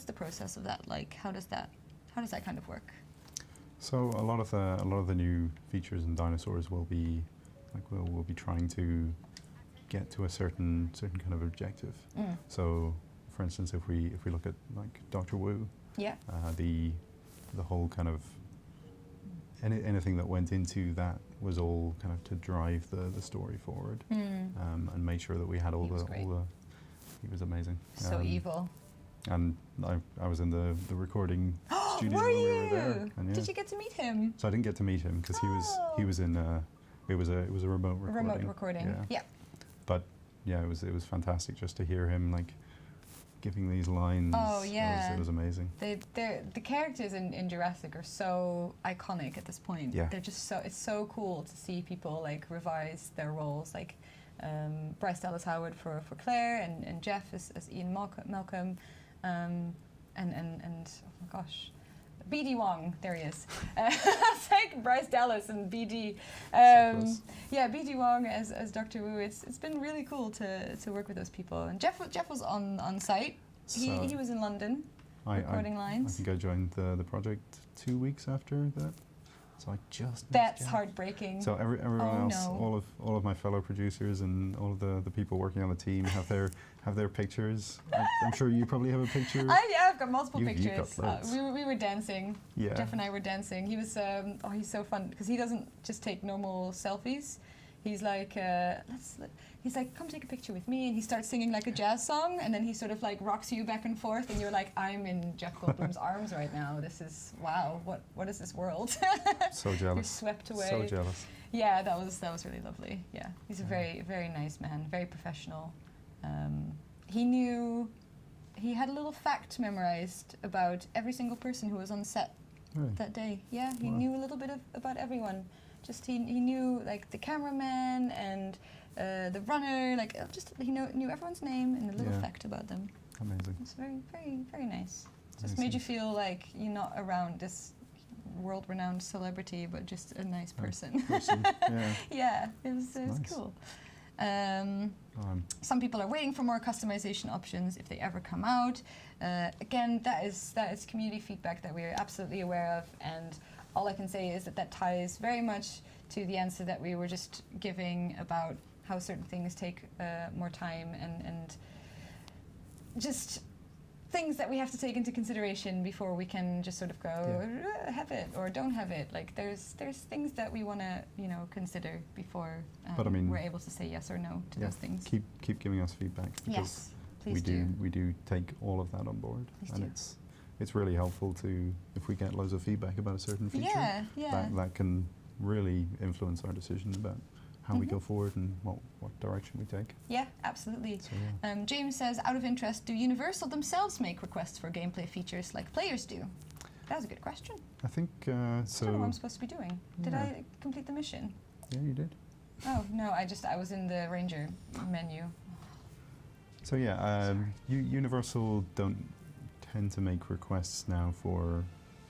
the process of that like? How does that kind of work? So a lot of the new features and dinosaurs will be like we'll be trying to get to a certain kind of objective. So for instance, if we look at like Dr. Wu, the whole kind of anything that went into that was all kind of to drive the story forward, and make sure that we had all the. He was amazing. So evil. And I was in the recording studio were when you? we were there. And Did you get to meet him? So I didn't get to meet him because he was in. It was a remote recording. Remote recording. Yeah. But yeah, it was fantastic just to hear him like giving these lines. Oh yeah, it was amazing. The characters in Jurassic are so iconic at this point. Yeah. They're just it's so cool to see people like revise their roles, like Bryce Dallas Howard for Claire and Jeff as Ian Malcolm, and oh my gosh, BD Wong, there he is. It's like Bryce Dallas and BD. Yeah, BD Wong as Dr. Wu. It's been really cool to work with those people. And Jeff was on site. He was in London recording lines. I think I joined the project 2 weeks after that. So I just That's Jeff. heartbreaking. So everyone else, all of my fellow producers and all of the people working on the team have their pictures. I'm sure you probably have a picture. I've got multiple pictures. You've got loads. We were dancing. Yeah. Jeff and I were dancing. He was he's so fun because he doesn't just take normal selfies. He's like, he's like, come take a picture with me, and he starts singing like a jazz song, and then he sort of like rocks you back and forth, and you're like, I'm in Jeff Goldblum's arms right now. This is wow. What is this world? So jealous. You're swept away. So jealous. Yeah, that was really lovely. Yeah, he's a very nice man, very professional. He had a little fact memorized about every single person who was on set Really? that day. Yeah, he Wow. knew a little bit about everyone. Just he knew like the cameraman and the runner. Like he knew everyone's name and a little Yeah. fact about them. Amazing. It's very nice. Just Amazing. made you feel like you're not around this world-renowned celebrity, but just a nice person. Yeah. Yeah, it was Nice. cool. Um, Some people are waiting for more customization options if they ever come out. Again, that is community feedback that we're absolutely aware of, and all I can say is that ties very much to the answer that we were just giving about how certain things take more time and just things that we have to take into consideration before we can just sort of go have it or don't have it. Like there's things that we want to consider before But I mean, we're able to say yes or no to those things. Keep giving us feedback, because Yes, please do. we do take all of that on board, Please and do. it's really helpful to, if we get loads of feedback about a certain feature, Yeah. that can really influence our decision about how we go forward and what direction we take. Yeah, absolutely. So yeah. James says, out of interest, do Universal themselves make requests for gameplay features like players do? That was a good question. I think I don't know what so. I'm supposed to be doing. Did Yeah. I complete the mission? Yeah, you did. Oh, no, I was in the Ranger menu. So yeah, Universal don't tend to make requests now for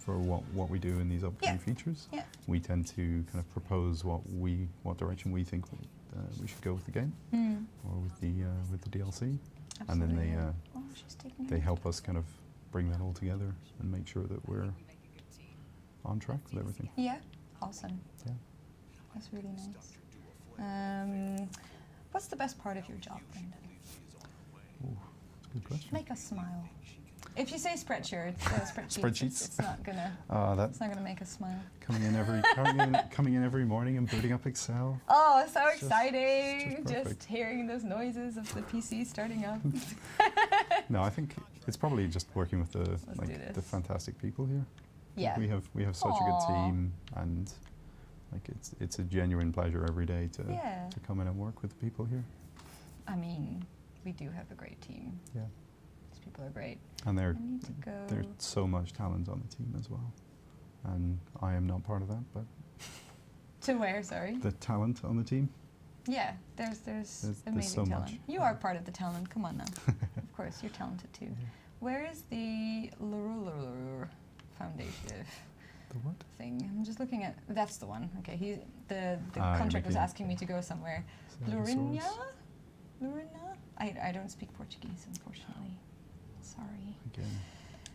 what we do in these upcoming features. Yeah. We tend to kind of propose what direction we think we should go with the game or with the DLC, and then Absolutely. Oh, she's taking they it. help us kind of bring that all together and make sure that we're on track with everything. Yeah, awesome. Yeah. That's really nice. What's the best part of your job, Brendon? Ooh, that's a good question. Make us smile. If you say spreadsheets, Spreadsheets. it's not gonna That's make us smile. coming in every morning and booting up Excel. Oh, so Just- exciting! just perfect. Hearing those noises of the PC starting up. No, I think it's probably just working with do the this. fantastic people here. Yeah. We have such a good team, and like it's a genuine pleasure every day to come in and work with the people here. I mean, we do have a great team. Yeah. These people are great. And I need to go. there's so much talent on the team as well, and I am not part of that, but To where? Sorry. the talent on the team. Yeah, there's amazing so talent. much. You are part of the talent. Come on now. Of course, you're talented too. Where is the Foundation The what? thing? I'm just looking at. That's the one. Okay, the you're contract was making- asking me to go somewhere. Dinosaurs. Lurinha? I don't speak Portuguese, unfortunately. Sorry. Again,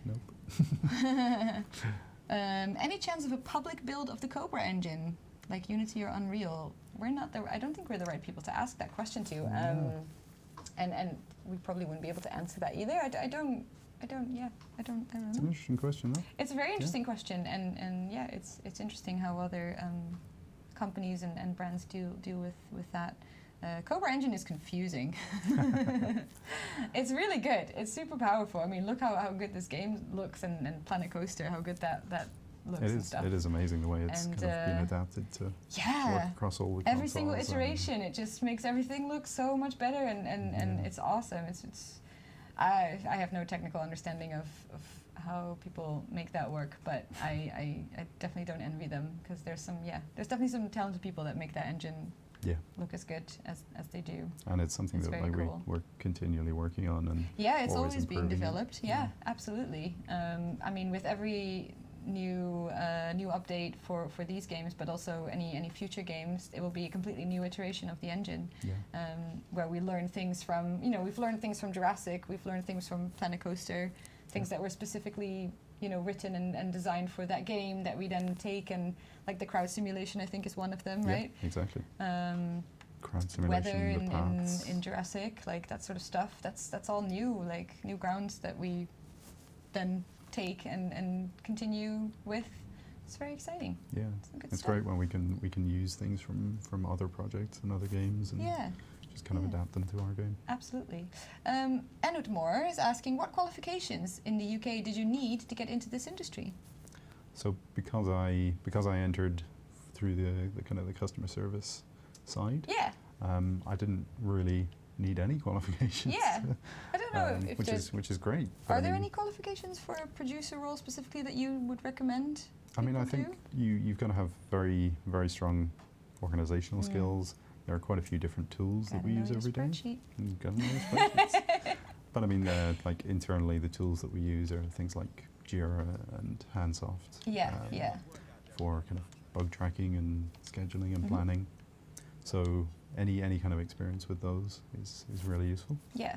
nope. Any chance of a public build of the Cobra engine, like Unity or Unreal? We're not the. I don't think we're the right people to ask that question to. And we probably wouldn't be able to answer that either. I don't know. It's an interesting question, though. It's a very interesting question, and yeah, it's interesting how other companies and brands deal with that. Cobra Engine is confusing. It's really good. It's super powerful. I mean, look how good this game looks, and Planet Coaster, how good that looks and stuff. It is amazing the way it's And, kind of been adapted to work across all the every single consoles, iteration, it just makes everything look so much better, and it's awesome. I have no technical understanding of how people make that work, but I definitely don't envy them, because there's definitely some talented people that make that engine look as good as they do. And it's something It's that very like cool. we're continually working on, and Yeah, it's always being improving it. developed. Yeah, absolutely. I mean, with every new update for these games, but also any future games, it will be a completely new iteration of the engine, where we learn things from. We've learned things from Jurassic, we've learned things from Planet Coaster, things that were specifically written and designed for that game that we then take, and like the crowd simulation, I think, is one of them, right? Exactly. Crowd Weather simulation, the paths. in Jurassic, like that sort of stuff. That's all new, like new grounds that we then take and continue with. It's very exciting. Yeah, Good it's stuff. great when we can use things from other projects and other games and Yeah, just kind of Yeah. adapt them to our game. absolutely. Enut Moore is asking, what qualifications in the UK did you need to get into this industry? So because I entered through the kind of the customer service side, Yeah, I didn't really need any qualifications. yeah. I don't know if which is great. But are I there mean, any qualifications for a producer role specifically that you would recommend? I mean, I people think do? you've got to have very strong organizational skills. There are quite a few different tools that we use every day. Spreadsheet. You've got to know your spreadsheets. But I mean, like internally, the tools that we use are things like Jira and Handsoft. Yeah, yeah. For kind of bug tracking and scheduling and Mhm. planning. So any kind of experience with those is really useful. Yeah.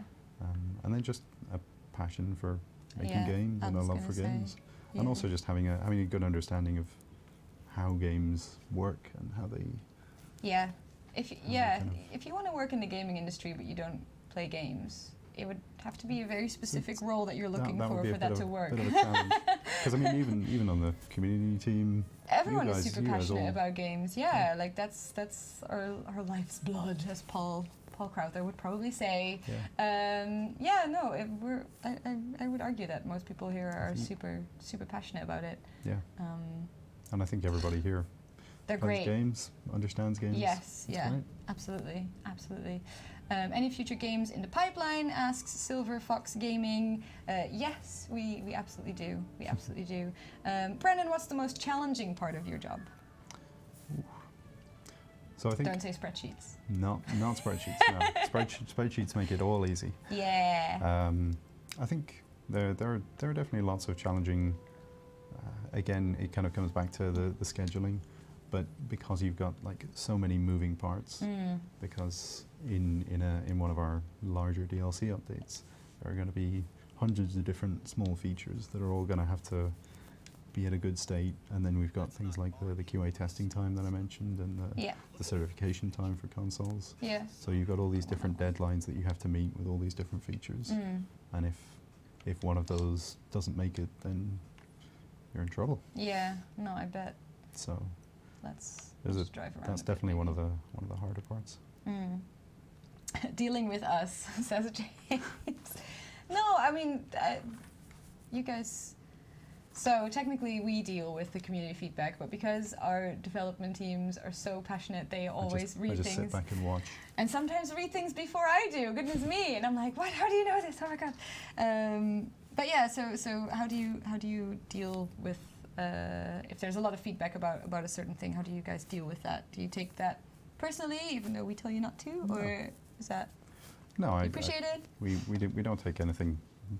And then just a passion for making Yeah, games I and a was love gonna for say, games. yeah. And also just having a good understanding of how games work and how they. Yeah. If y- they yeah, kind of- if you want to work in the gaming industry but you don't play games, it would have to be a very specific role that you're looking that would for be a for bit that to of- work. Bit of a challenge. Because I mean, even on the community team, Everyone you is guys- super you guys passionate all- about games. Yeah, like that's our life's blood, as Paul Crowther would probably say. Yeah. No, I would argue that most people here are Mhm. super passionate about it. Yeah. Um, And I think everybody here they're plays great. games, understands games. Yes, It's yeah, great. absolutely. Any future games in the pipeline? Asks Silver Fox Gaming. Yes, we absolutely do. We absolutely do. Brendon, what's the most challenging part of your job? So I think Don't say spreadsheets. not spreadsheets. No, spreadsheets make it all easy. Yeah. I think there are definitely lots of challenging. Again, it kind of comes back to the scheduling, but because you've got like so many moving parts, because in one of our larger DLC updates, there are going to be hundreds of different small features that are all going to have to be at a good state, and then we've got things like the QA testing time that I mentioned, and Yeah. the certification time for consoles. Yeah. So you've got all these different deadlines that you have to meet with all these different features, and if one of those doesn't make it, then you're in trouble. Yeah. No, I bet. So Let's There's just drive around. that's a bit, definitely one maybe. of the harder parts. Dealing with us, says James. No, I mean, you guys. So technically, we deal with the community feedback, but because our development teams are so passionate, they always read I just things, sit back and watch. and sometimes read things before I do. Goodness me! And I'm like, what? How do you know this? Oh my god! But yeah, so how do you deal with if there's a lot of feedback about a certain thing? How do you guys deal with that? Do you take that personally, even though we tell you not to, No. or is that No, I appreciate it? we don't take anything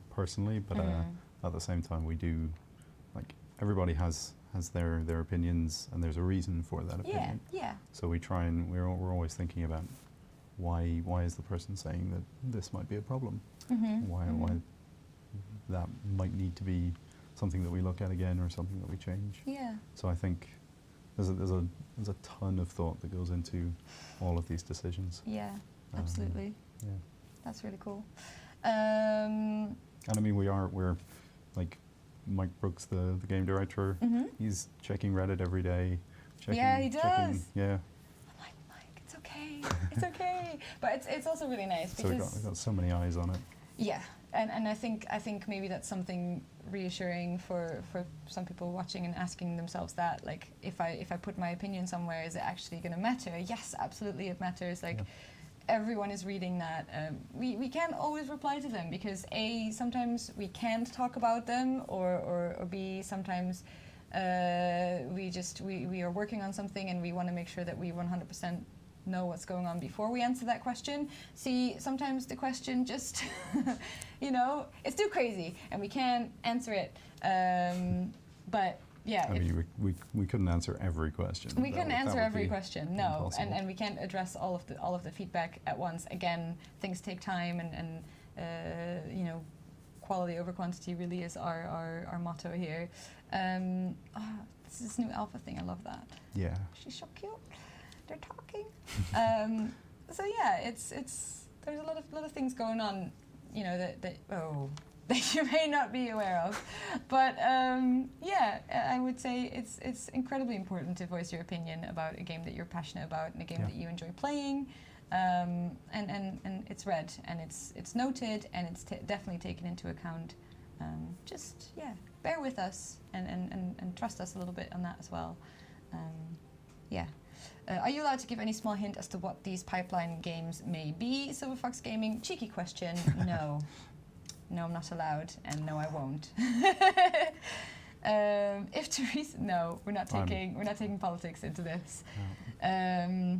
personally, but at the same time we do, like everybody has their opinions, and there's a reason for that Yeah, opinion. yeah. So we try and we're always thinking about why is the person saying that this might be a problem? Why that might need to be something that we look at again, or something that we change. Yeah. So I think there's a ton of thought that goes into all of these decisions. Yeah, absolutely. Yeah. That's really cool. And I mean, we're like Mike Brooks, the game director. He's checking Reddit every day. Yeah, he does. Yeah. I'm like, Mike, it's okay, it's okay. But it's also really nice So because we've got so many eyes on it. yeah, and I think maybe that's something reassuring for some people watching and asking themselves that, like, if I put my opinion somewhere, is it actually going to matter? Yes, absolutely, it matters. Like. Yeah. Everyone is reading that. We can't always reply to them because A, sometimes we can't talk about them, or B, sometimes we are working on something and we want to make sure that we 100% know what's going on before we answer that question. See, sometimes the question just, it's too crazy and we can't answer it. But yeah, I mean, we couldn't answer every question. we couldn't answer every be question, no, impossible. and we can't address all of the feedback at once. Again, things take time, and quality over quantity really is our motto here. This is this new alpha thing. I love that. Yeah. She's so cute. They're talking. So yeah, it's there's a lot of things going on. that you may not be aware of. But yeah, I would say it's incredibly important to voice your opinion about a game that you're passionate about and a game that you enjoy playing. And it's read and it's noted and it's definitely taken into account. Just bear with us and trust us a little bit on that as well. Yeah. Are you allowed to give any small hint as to what these pipeline games may be? Silver Fox Gaming, cheeky question. No. No, I'm not allowed, and no, I won't. If Teresa, no, we're not taking politics into this. No.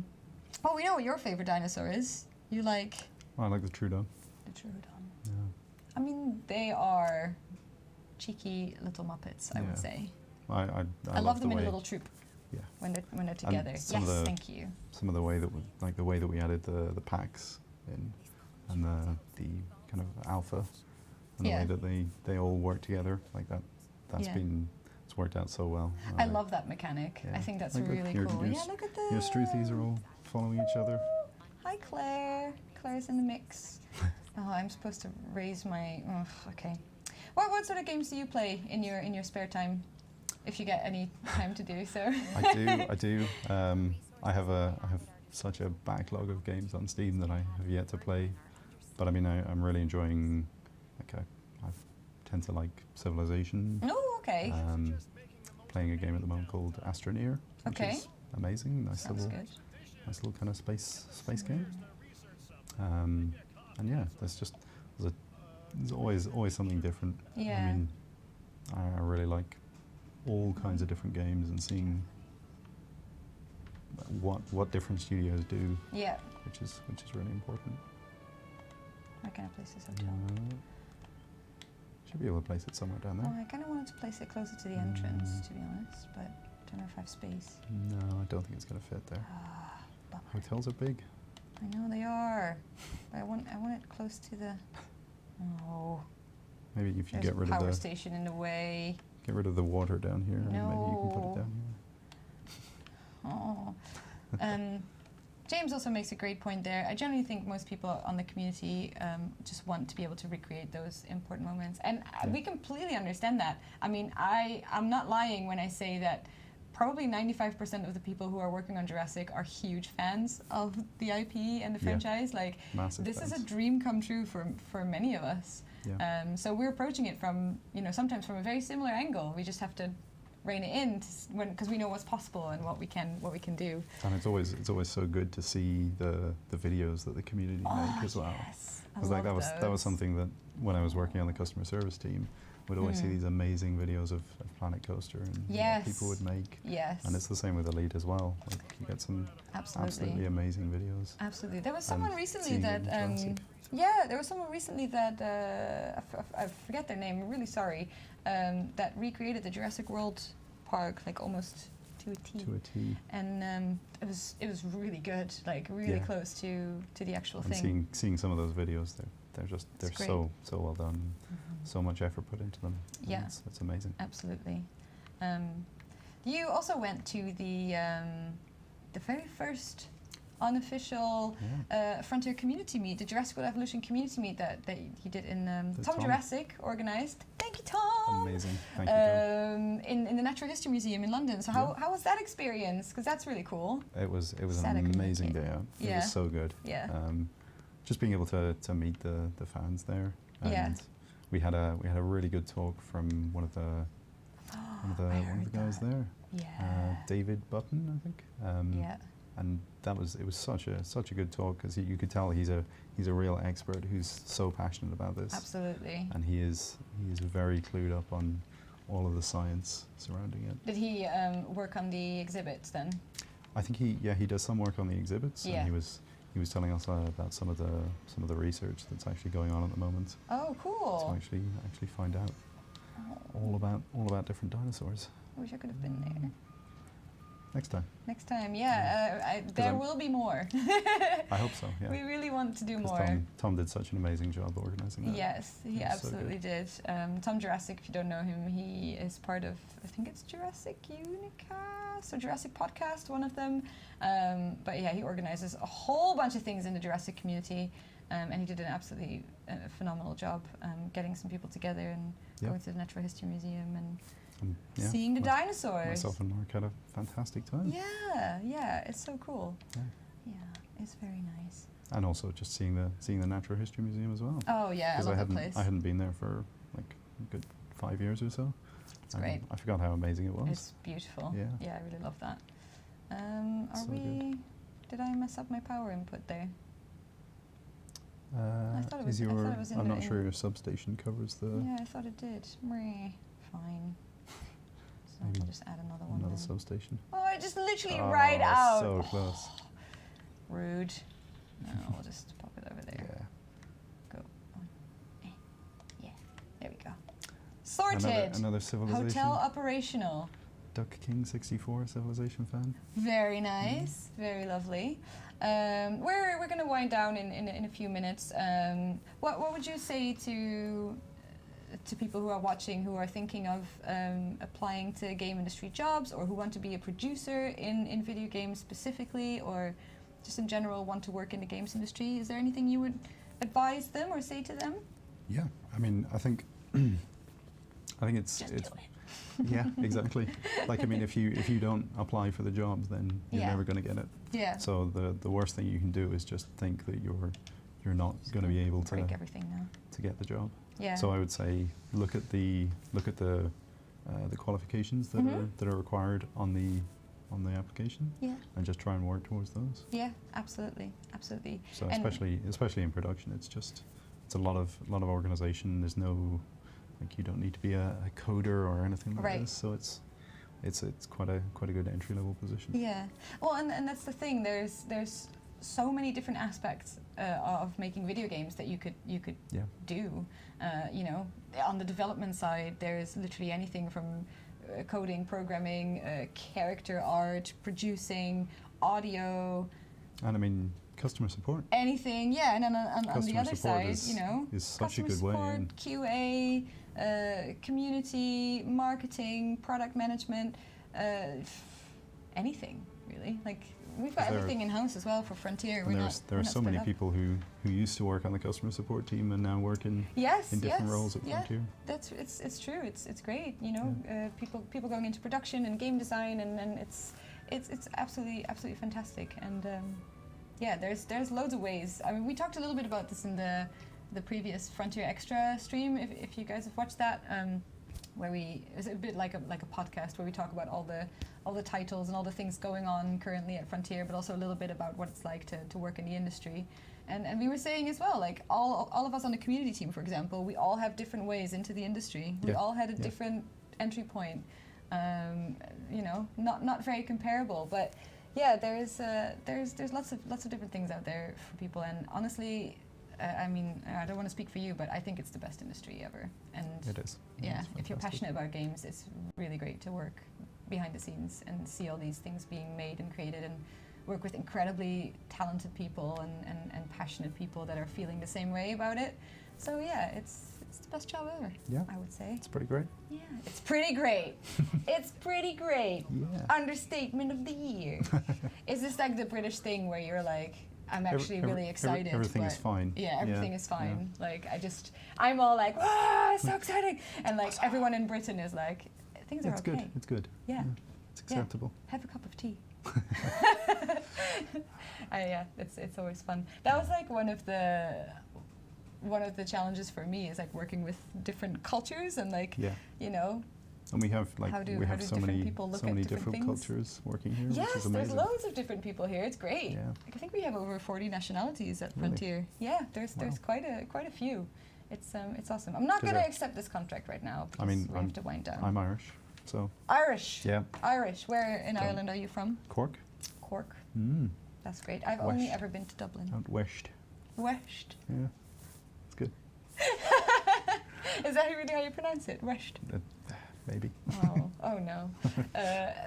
Well, we know what your favorite dinosaur is. You like? I like the Troodon. The Troodon. Yeah. I mean, they are cheeky little Muppets, I would say. I love them the in a way, little troop. Yeah. When they're together. Yes, thank you. Some of the way that we added the packs in, and the kind of alpha, and the way that they all work together like that. It's worked out so well. I love that mechanic. I think that's really cool. Yeah, look at the. Your Struthies are all following each other. Hi, Claire. Claire's in the mix. Oh, I'm supposed to raise my. Oh, okay. What sort of games do you play in your spare time, if you get any time to do so? I do. I have such a backlog of games on Steam that I have yet to play, but I mean I'm really enjoying. I tend to like Civilization. Oh, okay. Playing a game at the moment called Astroneer, which is amazing. Nice little kind of space game. And yeah, there's always something different. Yeah. I mean, I really like all kinds of different games and seeing what different studios do. Yeah. Which is really important. Where can I place this hotel? Should be able to place it somewhere down there. Oh, I kind of wanted to place it closer to the entrance, to be honest, but I don't know if I have space. No, I don't think it's going to fit there. Bummer. Hotels are big. I know they are, but I want it close to the. Oh. Maybe if you There's get rid a of the power station in the way. Get rid of the water down here, and maybe you can put it down here. Oh. James also makes a great point there. I generally think most people on the community just want to be able to recreate those important moments. And we completely understand that. I mean, I'm not lying when I say that probably 95% of the people who are working on Jurassic are huge fans of the IP and the franchise. Like, massive this fans. is a dream come true for many of us. Yeah. So we're approaching it from, sometimes from a very similar angle. We just have to rein it in because we know what's possible and what we can do. And it's always so good to see the videos that the community make as well. Yes, that was something that when I was working on the customer service team, we'd always see these amazing videos of Planet Coaster and what people would make. Yes. And it's the same with Elite as well. Like you get some absolutely amazing videos. Absolutely. There was someone recently that there was someone recently that I forget their name. I'm really sorry. That recreated the Jurassic World park like almost to a T. And it was really good, like really close to the actual thing. Seeing some of those videos, they're so well done. So much effort put into them. Yeah, it's amazing. Absolutely. You also went to the very first unofficial Frontier community meet, the Jurassic World Evolution community meet that he did in Tom Jurassic organised. Thank you, Tom. Amazing. Thank you, Tom. In the Natural History Museum in London. So how was that experience? Because that's really cool. It was an amazing day out. It was so good. Yeah. Just being able to meet the fans there. And we had a really good talk from one of the guys there. Yeah. David Button, I think. And it was such a good talk because you could tell he's a real expert who's so passionate about this. Absolutely. And he is very clued up on all of the science surrounding it. Did he work on the exhibits then? I think he does some work on the exhibits. Yeah. And he was telling us about some of the research that's actually going on at the moment. Oh, cool. To actually find out all about different dinosaurs. I wish I could have been there. Next time, yeah. There will be more. I hope so, yeah. We really want to do more. Tom did such an amazing job organising that. Yes, he absolutely did. Tom Jurassic, if you don't know him, he is part of, I think it's Jurassic Unicast or Jurassic Podcast, one of them. But yeah, he organizes a whole bunch of things in the Jurassic community. and he did an absolutely phenomenal job getting some people together and going to the Natural History Museum and seeing the dinosaurs. Myself and Mark had a fantastic time. Yeah, it's so cool. Yeah, it's very nice. And also just seeing the Natural History Museum as well. Oh yeah, I love that place. I hadn't been there for like a good 5 years or so. It's great. I forgot how amazing it was. It's beautiful. Yeah, I really love that. Good. Did I mess up my power input there? I thought it was I'm not sure your substation covers the... Yeah, I thought it did. Fine. So Maybe I'll just add another one. Another then. substation. Oh, I just literally right out. So close. Rude. No, we'll just pop it over there. Yeah. Go on. Yeah, there we go. Sorted. Another civilization. Hotel operational. Duck King 64 civilization fan. Very nice, very lovely. We're going to wind down in a few minutes. What would you say to people who are watching, who are thinking of applying to game industry jobs, or who want to be a producer in video games specifically, or just in general want to work in the games industry? Is there anything you would advise them or say to them? Yeah, I mean, I think it's do it. Yeah, exactly. Like, I mean, if you don't apply for the jobs, then you're never going to get it. Yeah. So the worst thing you can do is just think that you're not going to be able to break everything now to get the job. Yeah. So I would say look at the qualifications that are required on the application. Yeah. And just try and work towards those. Yeah, absolutely. So especially in production, it's a lot of organization. There's no, like, you don't need to be a coder or anything like this. So it's quite a good entry level position. Yeah. Well, and that's the thing. There's so many different aspects of making video games that you could do. You know, on the development side, there's literally anything from coding, programming, character art, producing, audio. And I mean, customer support. Anything, yeah. And then on the other side, you know, is such a good customer way. support, QA, community, marketing, product management, anything really. Like, we've got everything in house as well for Frontier. There are so many people who used to work on the customer support team and now work in different roles at Frontier. It's true. It's great. You know, people going into production and game design, and it's absolutely fantastic. And yeah, there's loads of ways. I mean, we talked a little bit about this in the previous Frontier Extra stream. If you guys have watched that, where it's a bit like a podcast where we talk about all the titles and all the things going on currently at Frontier, but also a little bit about what it's like to work in the industry. And we were saying as well, like all of us on the community team, for example, we all have different ways into the industry. We all had a different entry point. You know, not very comparable, but yeah, there's lots of different things out there for people. And honestly, I mean, I don't want to speak for you, but I think it's the best industry ever. And it is. Yeah, if you're passionate about games, it's really great to work behind the scenes and see all these things being made and created, and work with incredibly talented people and passionate people that are feeling the same way about it. So yeah, it's the best job ever. Yeah, I would say. It's pretty great. Yeah, it's pretty great. It's pretty great. Yeah. Understatement of the year. Is this like the British thing where you're like, I'm actually really excited. Everything is fine. Yeah, everything is fine. Yeah. Like, I'm all like, wow, it's so exciting. And like everyone in Britain is like, things are okay. It's good. Yeah. It's acceptable. Yeah. Have a cup of tea. Yeah, it's always fun. That was like one of the challenges for me, is like working with different cultures and like, you know. And we have so many different cultures working here, yes, which is amazing. There's loads of different people here. It's great. Yeah. I think we have over 40 nationalities at Frontier. Yeah, there's quite a few. It's awesome. I'm not going to accept this contract right now because we have to wind down. I'm Irish, so. Irish. Yeah. Irish. Where in Ireland are you from? Cork. Cork. Mm. That's great. I've only ever been to Dublin. Out west. West. Yeah. It's good. Is that really how you pronounce it? West. Maybe. Oh no.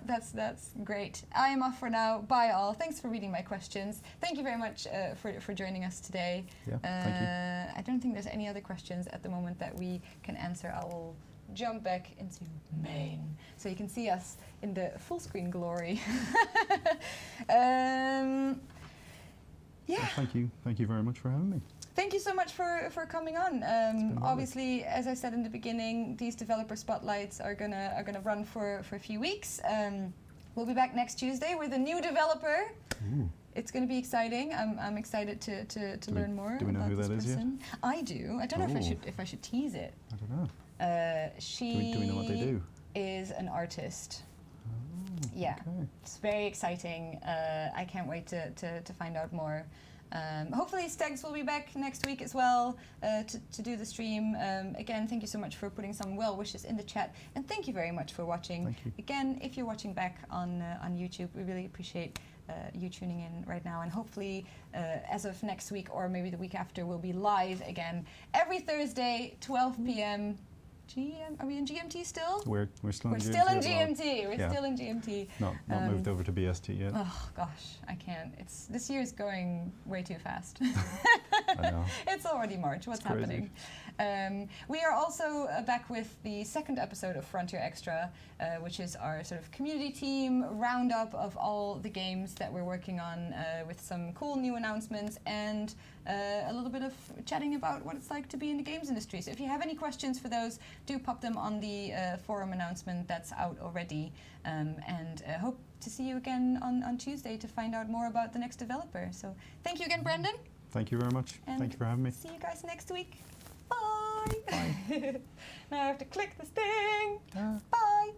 That's great. I am off for now. Bye all. Thanks for reading my questions. Thank you very much for joining us today. Yeah, thank you. I don't think there's any other questions at the moment that we can answer. I will jump back into main so you can see us in the full screen glory. Yeah. Well, thank you very much for having me. Thank you so much for coming on. Obviously, as I said in the beginning, these developer spotlights are gonna run for a few weeks. We'll be back next Tuesday with a new developer. Ooh. It's going to be exciting. I'm excited to learn more. Do we know about who this that is yet? person. I do. I don't know Ooh. if I should tease it. I don't know. She Do we know what they do? is an artist. Oh, Yeah, okay. it's very exciting. I can't wait to find out more. Hopefully Stegs will be back next week as well to do the stream. Again, thank you so much for putting some well wishes in the chat, and thank you very much for watching. Thank you. Again, if you're watching back on YouTube, we really appreciate you tuning in right now, and hopefully as of next week or maybe the week after, we'll be live again every Thursday, 12 p.m. Are we in GMT still? We're still in We're GMT. still in as well. GMT. We're Yeah. still in GMT. Not moved over to BST yet. Oh gosh, I can't. This year is going way too fast. I know. It's already March. What's It's crazy. happening? We are also back with the second episode of Frontier Extra, which is our sort of community team roundup of all the games that we're working on, with some cool new announcements and a little bit of chatting about what it's like to be in the games industry. So if you have any questions for those, do pop them on the forum announcement that's out already. And hope to see you again on Tuesday to find out more about the next developer. So thank you again, Brendon. Thank you very much. And Thank you for having me. see you guys next week. Bye. Bye. Now I have to click this thing. Ah. Bye.